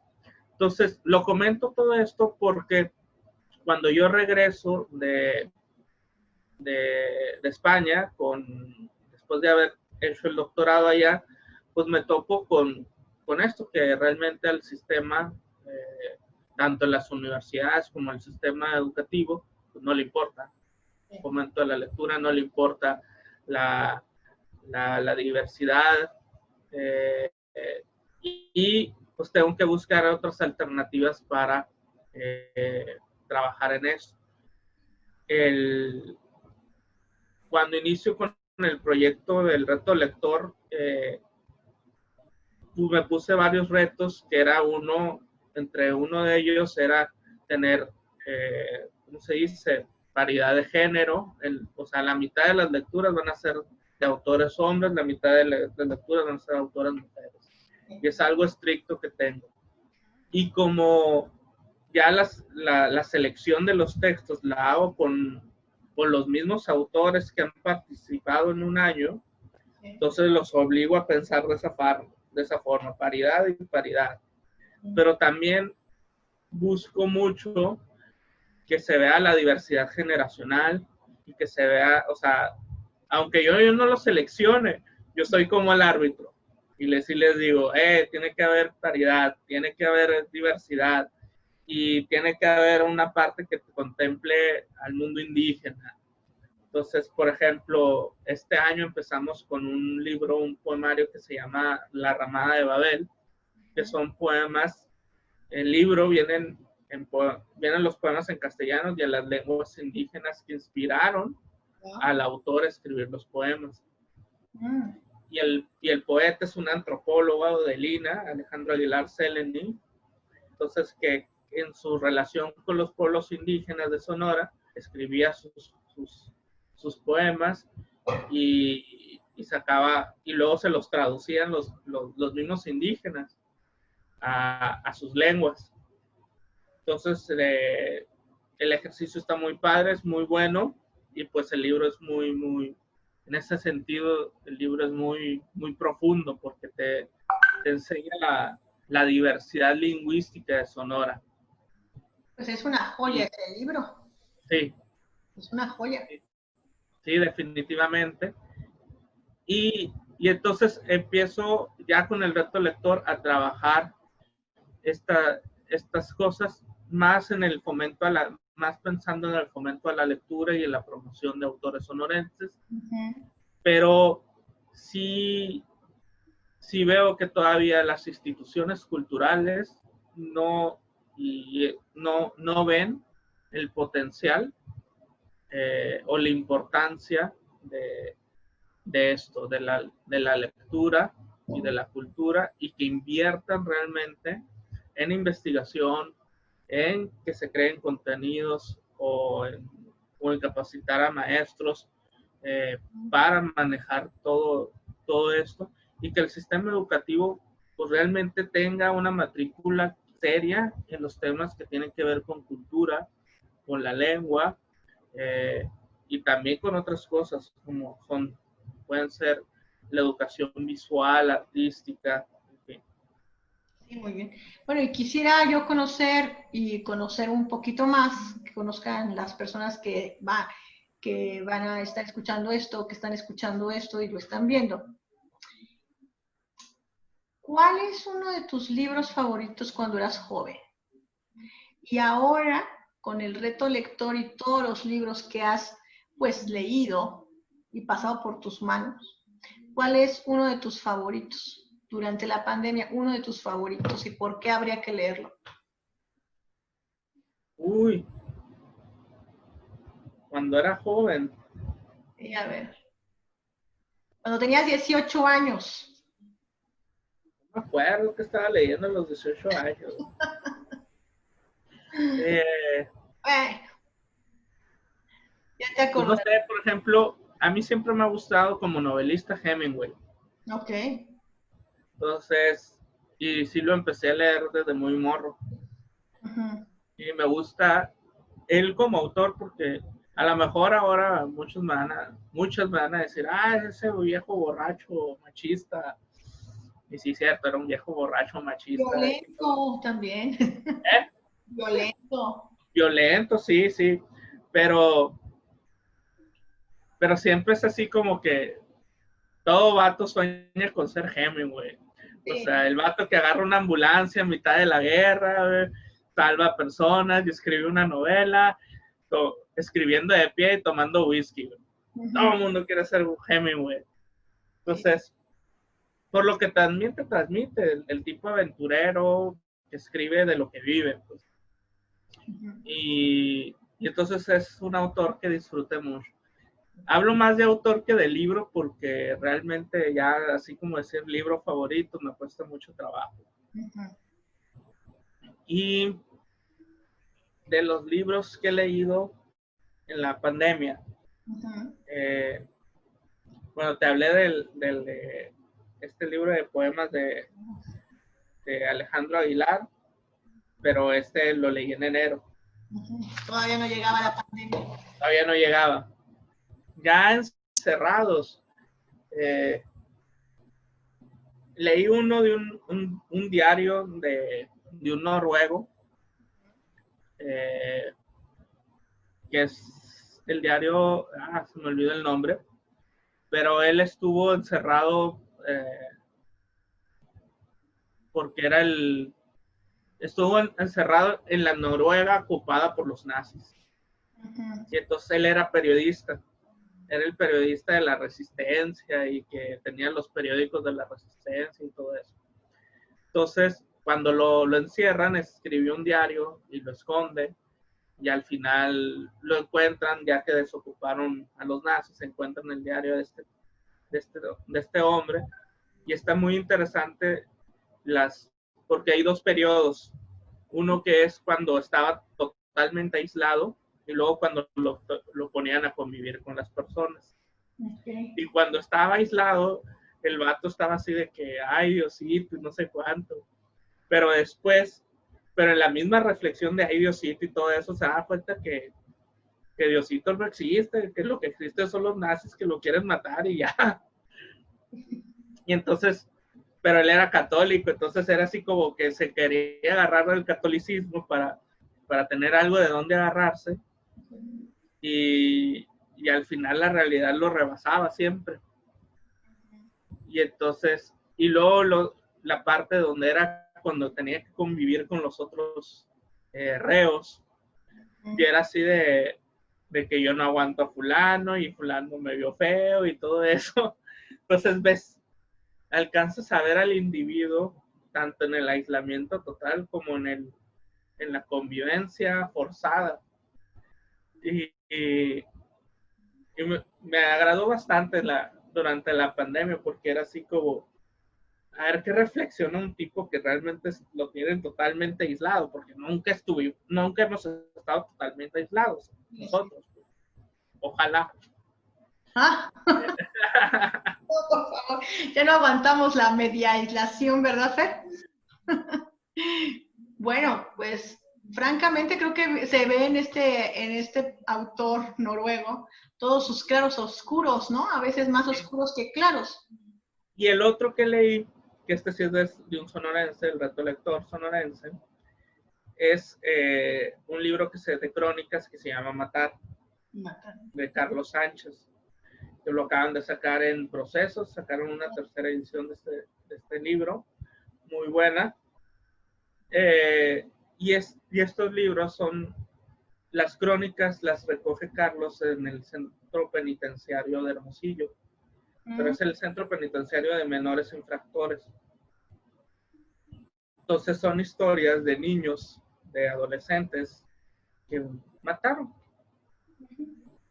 Entonces, lo comento todo esto porque cuando yo regreso de España, después de haber hecho el doctorado allá, pues me topo con esto, que realmente al sistema, tanto en las universidades como el sistema educativo, pues no le importa. El fomento de la lectura, no le importa la diversidad, y pues tengo que buscar otras alternativas para trabajar en eso. Cuando inicio con el proyecto del reto lector, me puse varios retos, que era entre uno de ellos era tener, ¿cómo se dice?, paridad de género. O sea, la mitad de las lecturas van a ser de autores hombres, la mitad de las lecturas van a ser de autoras mujeres. Y es algo estricto que tengo. Y como ya la selección de los textos la hago con los mismos autores que han participado en un año, entonces los obligo a pensar de esa forma, paridad y paridad. Pero también busco mucho que se vea la diversidad generacional y que se vea, o sea, aunque yo no lo seleccione, yo soy como el árbitro y sí les digo, tiene que haber paridad, tiene que haber diversidad y tiene que haber una parte que contemple al mundo indígena. Entonces, por ejemplo, este año empezamos con un libro, un poemario que se llama La Ramada de Babel, que son poemas. El libro vienen los poemas en castellano y en las lenguas indígenas que inspiraron al autor a escribir los poemas. Y el poeta es un antropólogo de Lina, Alejandro Aguilar Seleni, entonces que en su relación con los pueblos indígenas de Sonora escribía sus poemas y sacaba, y luego se los traducían los mismos indígenas a sus lenguas. Entonces, el ejercicio está muy padre, es muy bueno, y pues el libro es muy, en ese sentido, el libro es muy profundo, porque te enseña la diversidad lingüística de Sonora. Pues es una joya ese libro. Sí. Es una joya. Sí, definitivamente. Y entonces empiezo ya con el reto lector a trabajar estas cosas más en el fomento más pensando en el fomento a la lectura y en la promoción de autores sonorenses. Pero sí veo que todavía las instituciones culturales no ven el potencial o la importancia de esto, de la lectura y de la cultura, y que inviertan realmente en investigación, en que se creen contenidos o en capacitar a maestros para manejar todo esto, y que el sistema educativo pues realmente tenga una matrícula seria en los temas que tienen que ver con cultura, con la lengua, y también con otras cosas como pueden ser la educación visual, artística, en fin. Sí, muy bien. Bueno, y quisiera yo conocer un poquito más, que conozcan las personas que van a estar escuchando esto, que están escuchando esto y lo están viendo. ¿Cuál es uno de tus libros favoritos cuando eras joven? Y ahora, con el reto lector y todos los libros que has pues leído y pasado por tus manos, ¿cuál es uno de tus favoritos? Durante la pandemia, uno de tus favoritos, y por qué habría que leerlo. Uy, cuando era joven. Sí, a ver. Cuando tenías 18 años. No me acuerdo que estaba leyendo a los 18 años. Bueno, ya te Pues no acordarás. sé, por ejemplo, a mí siempre me ha gustado como novelista Hemingway. Ok. Entonces, y sí lo empecé a leer desde muy morro. Y me gusta él como autor porque a lo mejor ahora muchos me van a decir, ese viejo borracho machista. Y sí, cierto, era un viejo borracho machista. Violento también. Violento. Violento, sí, pero siempre es así como que todo vato sueña con ser Hemingway. Sí. O sea, el vato que agarra una ambulancia en mitad de la guerra, salva personas y escribe una novela, escribiendo de pie y tomando whisky. Todo el mundo quiere ser Hemingway. Entonces, por lo que también te transmite el tipo aventurero que escribe de lo que vive. Pues. Y entonces es un autor que disfruté mucho. Hablo más de autor que de libro porque realmente ya así como decir libro favorito me cuesta mucho trabajo. Y de los libros que he leído en la pandemia, bueno, te hablé de este libro de poemas de Alejandro Aguilar, pero este lo leí en enero. Todavía no llegaba la pandemia. Todavía no llegaba. Ya encerrados, leí uno de un diario de un noruego, que es el diario, se me olvidó el nombre, pero él estuvo encerrado porque estuvo encerrado en la Noruega ocupada por los nazis. Y entonces él era periodista, era el periodista de la resistencia y que tenía los periódicos de la resistencia y todo eso. Entonces, cuando lo encierran, escribió un diario y lo esconde, y al final lo encuentran, ya que desocuparon a los nazis, encuentran el diario de este hombre, y está muy interesante porque hay dos periodos, uno que es cuando estaba totalmente aislado, y luego cuando lo ponían a convivir con las personas. Okay. Y cuando estaba aislado, el vato estaba así de que, ay, Diosito, no sé cuánto. Pero después, en la misma reflexión de ay, Diosito y todo eso, se da cuenta que Diosito no existe, que lo que existe son los nazis que lo quieren matar y ya. Y entonces, pero él era católico, entonces era así como que se quería agarrar del catolicismo para tener algo de dónde agarrarse. Y al final la realidad lo rebasaba siempre. Y entonces, y luego la parte donde era cuando tenía que convivir con los otros reos, y era así de que yo no aguanto a fulano y fulano me vio feo y todo eso. Entonces alcanzas a ver al individuo tanto en el aislamiento total como en la convivencia forzada. Y me agradó bastante durante la pandemia porque era así como, a ver qué reflexiona un tipo que realmente lo tienen totalmente aislado, porque nunca hemos estado totalmente aislados nosotros. Ojalá. No, por favor, ya no aguantamos la media aislación, ¿verdad, Fer? Bueno, pues francamente creo que se ve en este autor noruego todos sus claros oscuros, ¿no? A veces más oscuros que claros. Y el otro que leí, que sí es de un sonorense, el reto lector sonorense, es un libro de crónicas que se llama Matar, de Carlos Sánchez, que lo acaban de sacar en Procesos, sacaron una tercera edición de este libro, muy buena. Y estos libros son, las crónicas las recoge Carlos en el Centro Penitenciario de Hermosillo, pero es el Centro Penitenciario de Menores Infractores. Entonces son historias de niños, de adolescentes que mataron.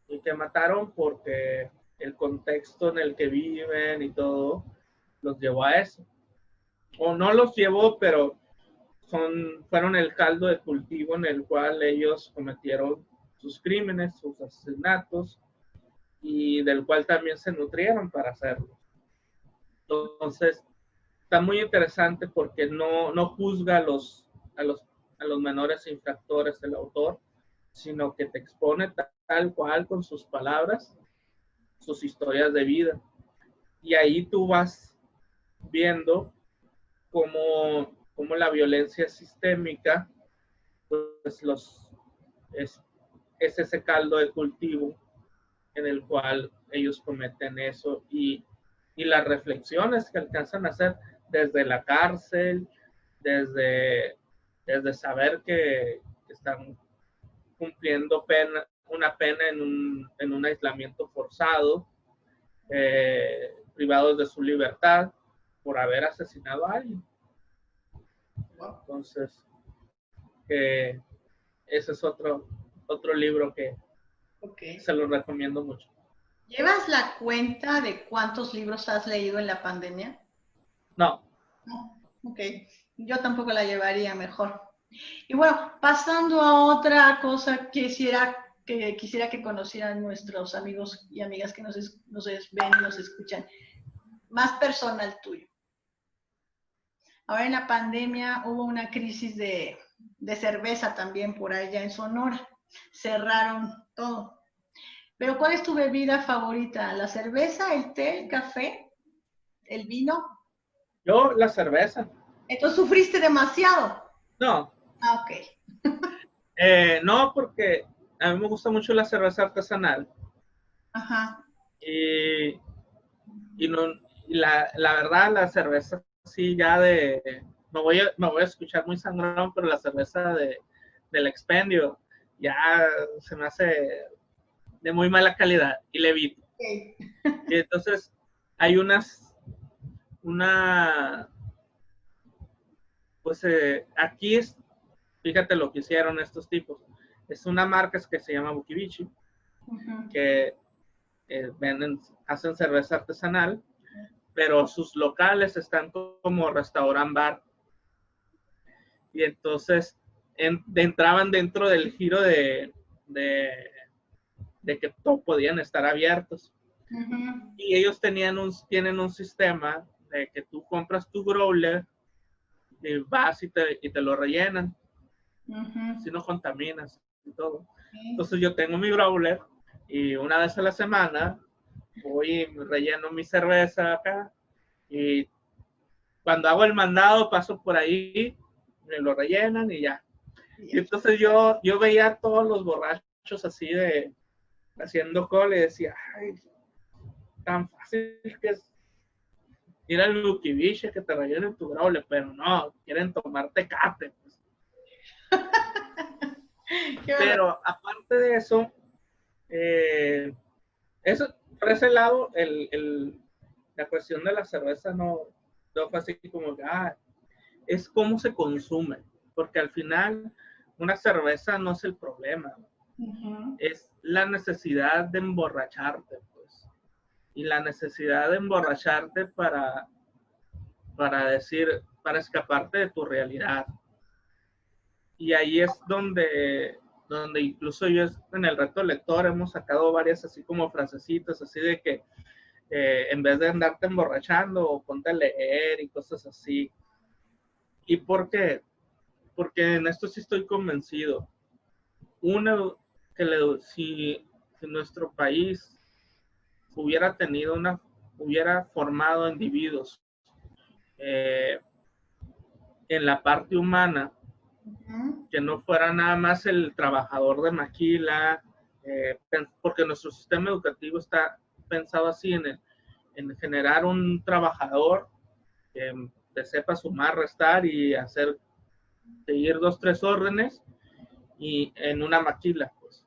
Y que mataron porque el contexto en el que viven y todo los llevó a eso. O no los llevó, pero fueron el caldo de cultivo en el cual ellos cometieron sus crímenes, sus asesinatos, y del cual también se nutrieron para hacerlo. Entonces, está muy interesante porque no juzga a los menores infractores el autor, sino que te expone tal cual con sus palabras, sus historias de vida. Y ahí tú vas viendo cómo la violencia sistémica pues es ese caldo de cultivo en el cual ellos cometen eso, y las reflexiones que alcanzan a hacer desde la cárcel, desde saber que están cumpliendo una pena en un aislamiento forzado, privados de su libertad por haber asesinado a alguien. Entonces, ese es otro libro que se lo recomiendo mucho. ¿Llevas la cuenta de cuántos libros has leído en la pandemia? No. Ok, yo tampoco la llevaría mejor. Y bueno, pasando a otra cosa, quisiera que conocieran nuestros amigos y amigas que nos ven y nos escuchan, más personal tuyo. Ahora en la pandemia hubo una crisis de cerveza también por allá en Sonora. Cerraron todo. Pero ¿cuál es tu bebida favorita? ¿La cerveza, el té, el café, el vino? Yo, la cerveza. Entonces sufriste demasiado. No. Ah, ok. No, porque a mí me gusta mucho la cerveza artesanal. Ajá. Y, y no, y la verdad, la cerveza sí ya de, me voy a escuchar muy sangrón, pero la cerveza del expendio ya se me hace de muy mala calidad y le evito. Okay. Y entonces hay pues aquí es, fíjate lo que hicieron estos tipos. Es una marca que se llama Bukibichi, que hacen cerveza artesanal, pero sus locales están como restaurant bar. Y entonces entraban dentro del giro de, de que todos podían estar abiertos. Y ellos tienen un sistema de que tú compras tu growler y vas y te lo rellenan. Si no contaminas y todo. Entonces yo tengo mi growler y una vez a la semana voy y relleno mi cerveza acá y cuando hago el mandado paso por ahí, me lo rellenan y ya. Y entonces yo veía a todos los borrachos así de haciendo cola y decía, ay, tan fácil que es ir al Bukibiche que te rellenen tu growler, pero no, quieren tomar Tecate. Pues. Pero aparte de eso, eso por ese lado, la cuestión de la cerveza no fue así como que, es cómo se consume, porque al final una cerveza no es el problema, es la necesidad de emborracharte, pues, y la necesidad de emborracharte para escaparte de tu realidad. Y ahí es donde incluso yo en el reto lector hemos sacado varias así como frasecitas, así de que en vez de andarte emborrachando, ponte a leer y cosas así. ¿Y por qué? Porque en esto sí estoy convencido. Si nuestro país hubiera formado individuos en la parte humana, que no fuera nada más el trabajador de maquila, porque nuestro sistema educativo está pensado así en generar un trabajador que sepa sumar, restar y seguir 2, 3 órdenes y en una maquila, pues.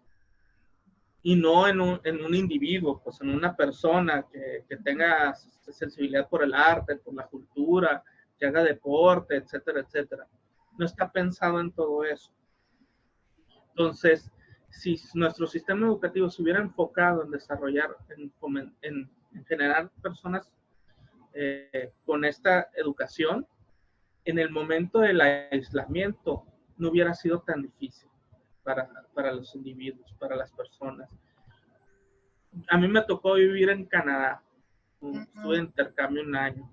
Y no en un individuo, pues en una persona que tenga sensibilidad por el arte, por la cultura, que haga deporte, etcétera, etcétera. No está pensado en todo eso. Entonces, si nuestro sistema educativo se hubiera enfocado en desarrollar, en generar personas con esta educación, en el momento del aislamiento no hubiera sido tan difícil para los individuos, para las personas. A mí me tocó vivir en Canadá, estuve en intercambio 1 año,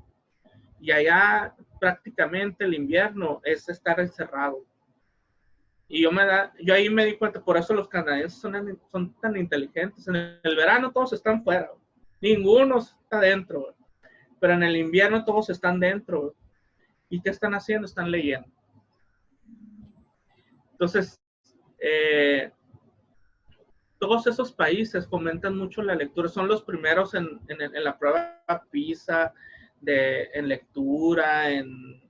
y allá prácticamente el invierno es estar encerrado. Y yo ahí me di cuenta, por eso los canadienses son tan inteligentes. En el verano todos están fuera, ninguno está dentro, pero en el invierno todos están dentro. ¿Y qué están haciendo? Están leyendo. Entonces, todos esos países fomentan mucho la lectura, son los primeros en la prueba PISA, en lectura, en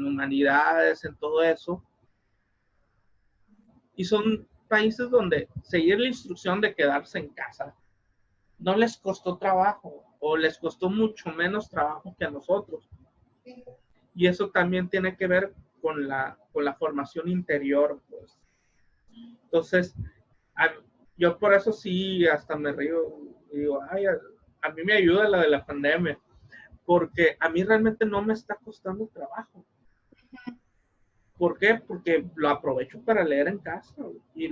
humanidades, en todo eso. Y son países donde seguir la instrucción de quedarse en casa no les costó trabajo o les costó mucho menos trabajo que a nosotros. Y eso también tiene que ver con la formación interior, pues. Entonces, yo por eso sí hasta me río y digo, ay, a mí me ayuda la de la pandemia, porque a mí realmente no me está costando trabajo. ¿Por qué? Porque lo aprovecho para leer en casa y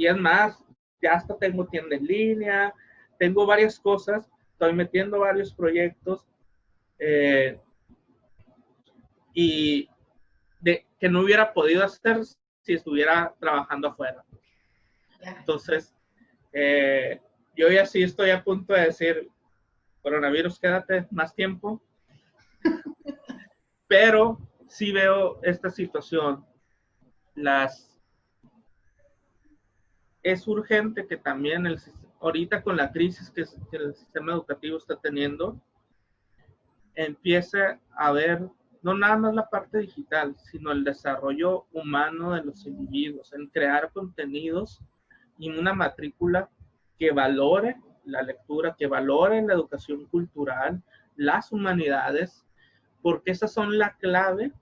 es más, ya hasta tengo tienda en línea, tengo varias cosas, estoy metiendo varios proyectos y que no hubiera podido hacer si estuviera trabajando afuera. Entonces, yo ya sí estoy a punto de decir, coronavirus, quédate más tiempo, pero sí veo esta situación, es urgente que también ahorita con la crisis que el sistema educativo está teniendo, empiece a ver no nada más la parte digital, sino el desarrollo humano de los individuos, en crear contenidos y una matrícula que valore la lectura, que valore la educación cultural, las humanidades, porque esas son la clave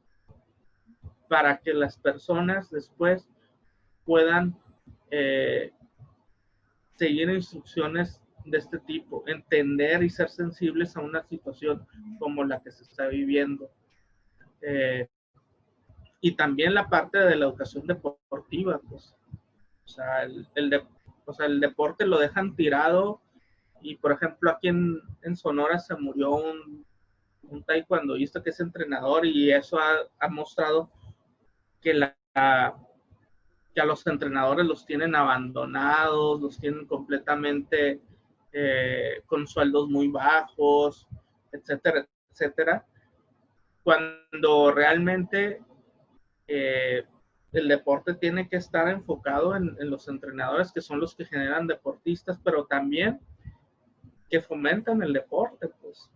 para que las personas después puedan seguir instrucciones de este tipo, entender y ser sensibles a una situación como la que se está viviendo. Y también la parte de la educación deportiva, pues, o sea, el deporte lo dejan tirado y, por ejemplo, aquí en Sonora se murió un taekwondoísta que es entrenador y eso ha mostrado que que a los entrenadores los tienen abandonados, los tienen completamente con sueldos muy bajos, etcétera, etcétera, cuando realmente el deporte tiene que estar enfocado en los entrenadores que son los que generan deportistas, pero también que fomentan el deporte, pues.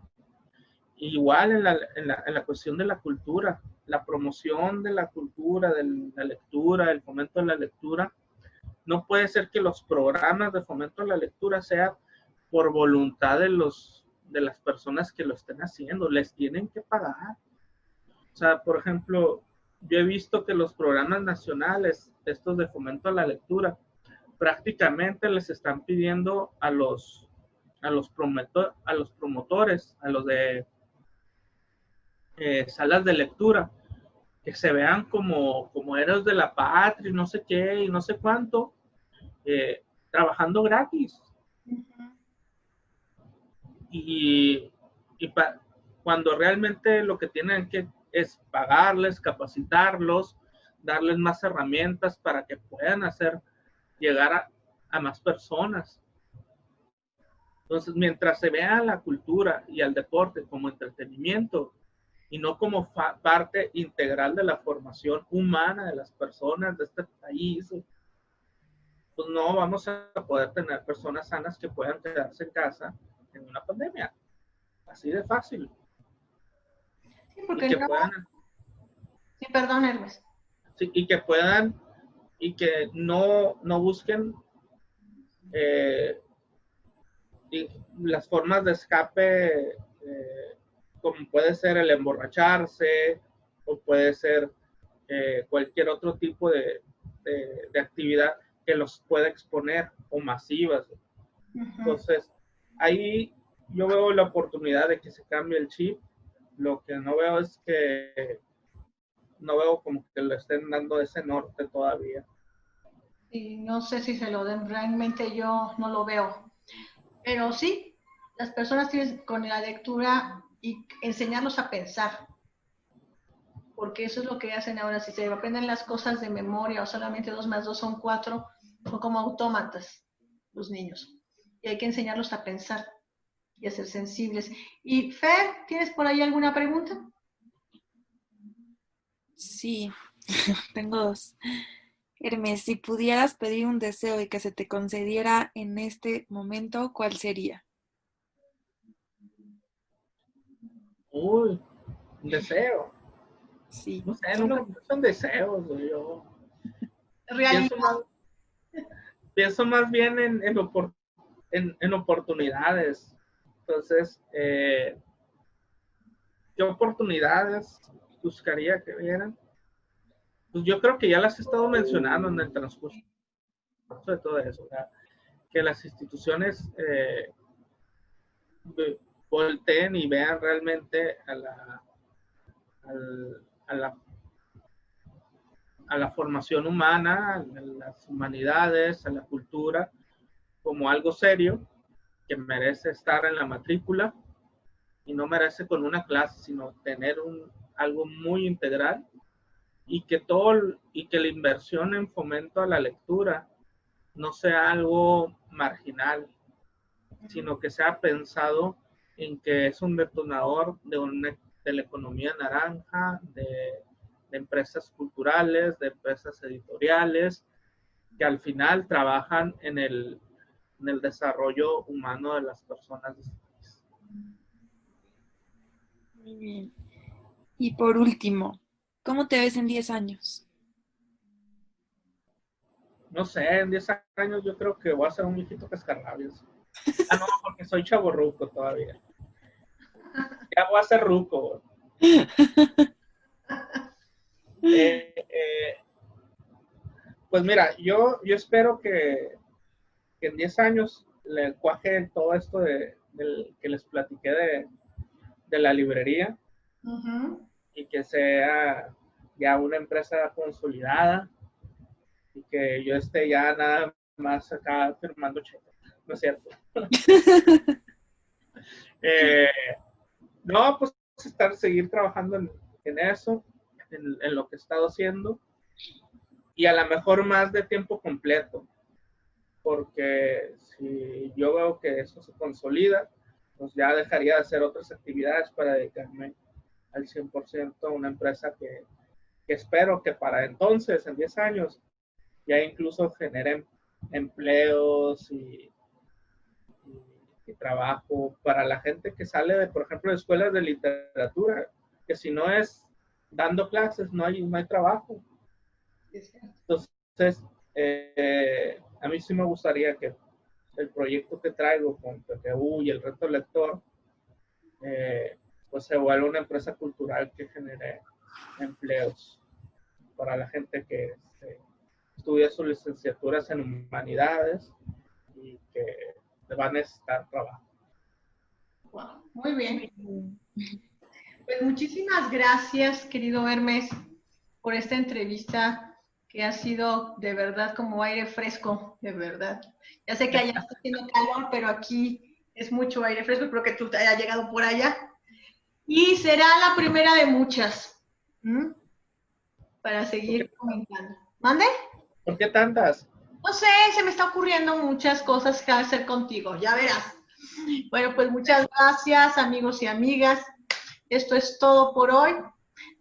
Igual en la cuestión de la cultura, la promoción de la cultura, de la lectura, el fomento de la lectura, no puede ser que los programas de fomento de la lectura sean por voluntad de las personas que lo estén haciendo, les tienen que pagar. O sea, por ejemplo, yo he visto que los programas nacionales, estos de fomento a la lectura, prácticamente les están pidiendo a los promotores, a los de salas de lectura, que se vean como héroes de la patria y no sé qué y no sé cuánto, trabajando gratis. Y cuando realmente lo que tienen que es pagarles, capacitarlos, darles más herramientas para que puedan llegar a más personas. Entonces, mientras se vea la cultura y al deporte como entretenimiento y no como parte integral de la formación humana de las personas de este país, pues no vamos a poder tener personas sanas que puedan quedarse en casa en una pandemia. Así de fácil. Sí, porque no... Sí, perdón, Hermes. Sí, y que puedan, y que no busquen las formas de escape, como puede ser el emborracharse, o puede ser cualquier otro tipo de actividad que los pueda exponer, o masivas. Entonces, ahí yo veo la oportunidad de que se cambie el chip. Lo que no veo es que no veo como que le estén dando ese norte todavía. Sí, no sé si se lo den, realmente yo no lo veo. Pero sí, las personas tienen con la lectura y enseñarlos a pensar, porque eso es lo que hacen ahora. Si se aprenden las cosas de memoria o solamente 2 más 2 son 4, son como autómatas los niños. Y hay que enseñarlos a pensar y a ser sensibles. Y Fer, ¿tienes por ahí alguna pregunta? Sí, tengo 2. Hermes, si pudieras pedir un deseo y que se te concediera en este momento, ¿cuál sería? Uy, un deseo. Sí. No sé, nunca son deseos. Yo pienso más bien en oportunidades. Entonces, ¿qué oportunidades buscaría que vieran? Pues yo creo que ya las he estado mencionando en el transcurso de todo eso. O sea, que las instituciones volteen y vean realmente a la formación humana, a las humanidades, a la cultura, como algo serio que merece estar en la matrícula y no merece con una clase, sino tener algo muy integral y que la inversión en fomento a la lectura no sea algo marginal, sino que sea pensado en que es un detonador de la economía naranja, de empresas culturales, de empresas editoriales, que al final trabajan en el desarrollo humano de las personas. Muy bien. Y por último, ¿cómo te ves en 10 años? No sé, en 10 años yo creo que voy a ser un viejito cascarrabias. Ah, no, porque soy chavorruco todavía. Ya voy a ser ruco. Pues mira, yo espero que en 10 años le cuaje todo esto que les platiqué de la librería y que sea ya una empresa consolidada y que yo esté ya nada más acá firmando cheques. ¿No es cierto? No, pues seguir trabajando en eso, en lo que he estado haciendo y a lo mejor más de tiempo completo, porque si yo veo que eso se consolida, pues ya dejaría de hacer otras actividades para dedicarme al 100% a una empresa que espero que para entonces, en 10 años, ya incluso generen empleos y trabajo para la gente que sale de, por ejemplo, de escuelas de literatura, que si no es dando clases, no hay trabajo. Entonces, a mí sí me gustaría que el proyecto que traigo con PPU y el Reto Lector, pues se vuelva una empresa cultural que genere empleos para la gente que estudia sus licenciaturas en humanidades y que va a necesitar trabajo. Wow, muy bien. Pues muchísimas gracias, querido Hermes, por esta entrevista que ha sido de verdad como aire fresco, de verdad. Ya sé que allá está haciendo calor, pero aquí es mucho aire fresco, espero que tú te hayas llegado por allá. Y será la primera de muchas, para seguir comentando. ¿Mande? ¿Por qué tantas? No sé, se me está ocurriendo muchas cosas que hacer contigo, ya verás. Bueno, pues muchas gracias, amigos y amigas. Esto es todo por hoy.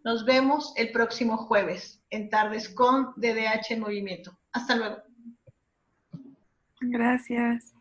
Nos vemos el próximo jueves en Tardes con DDH en Movimiento. Hasta luego. Gracias.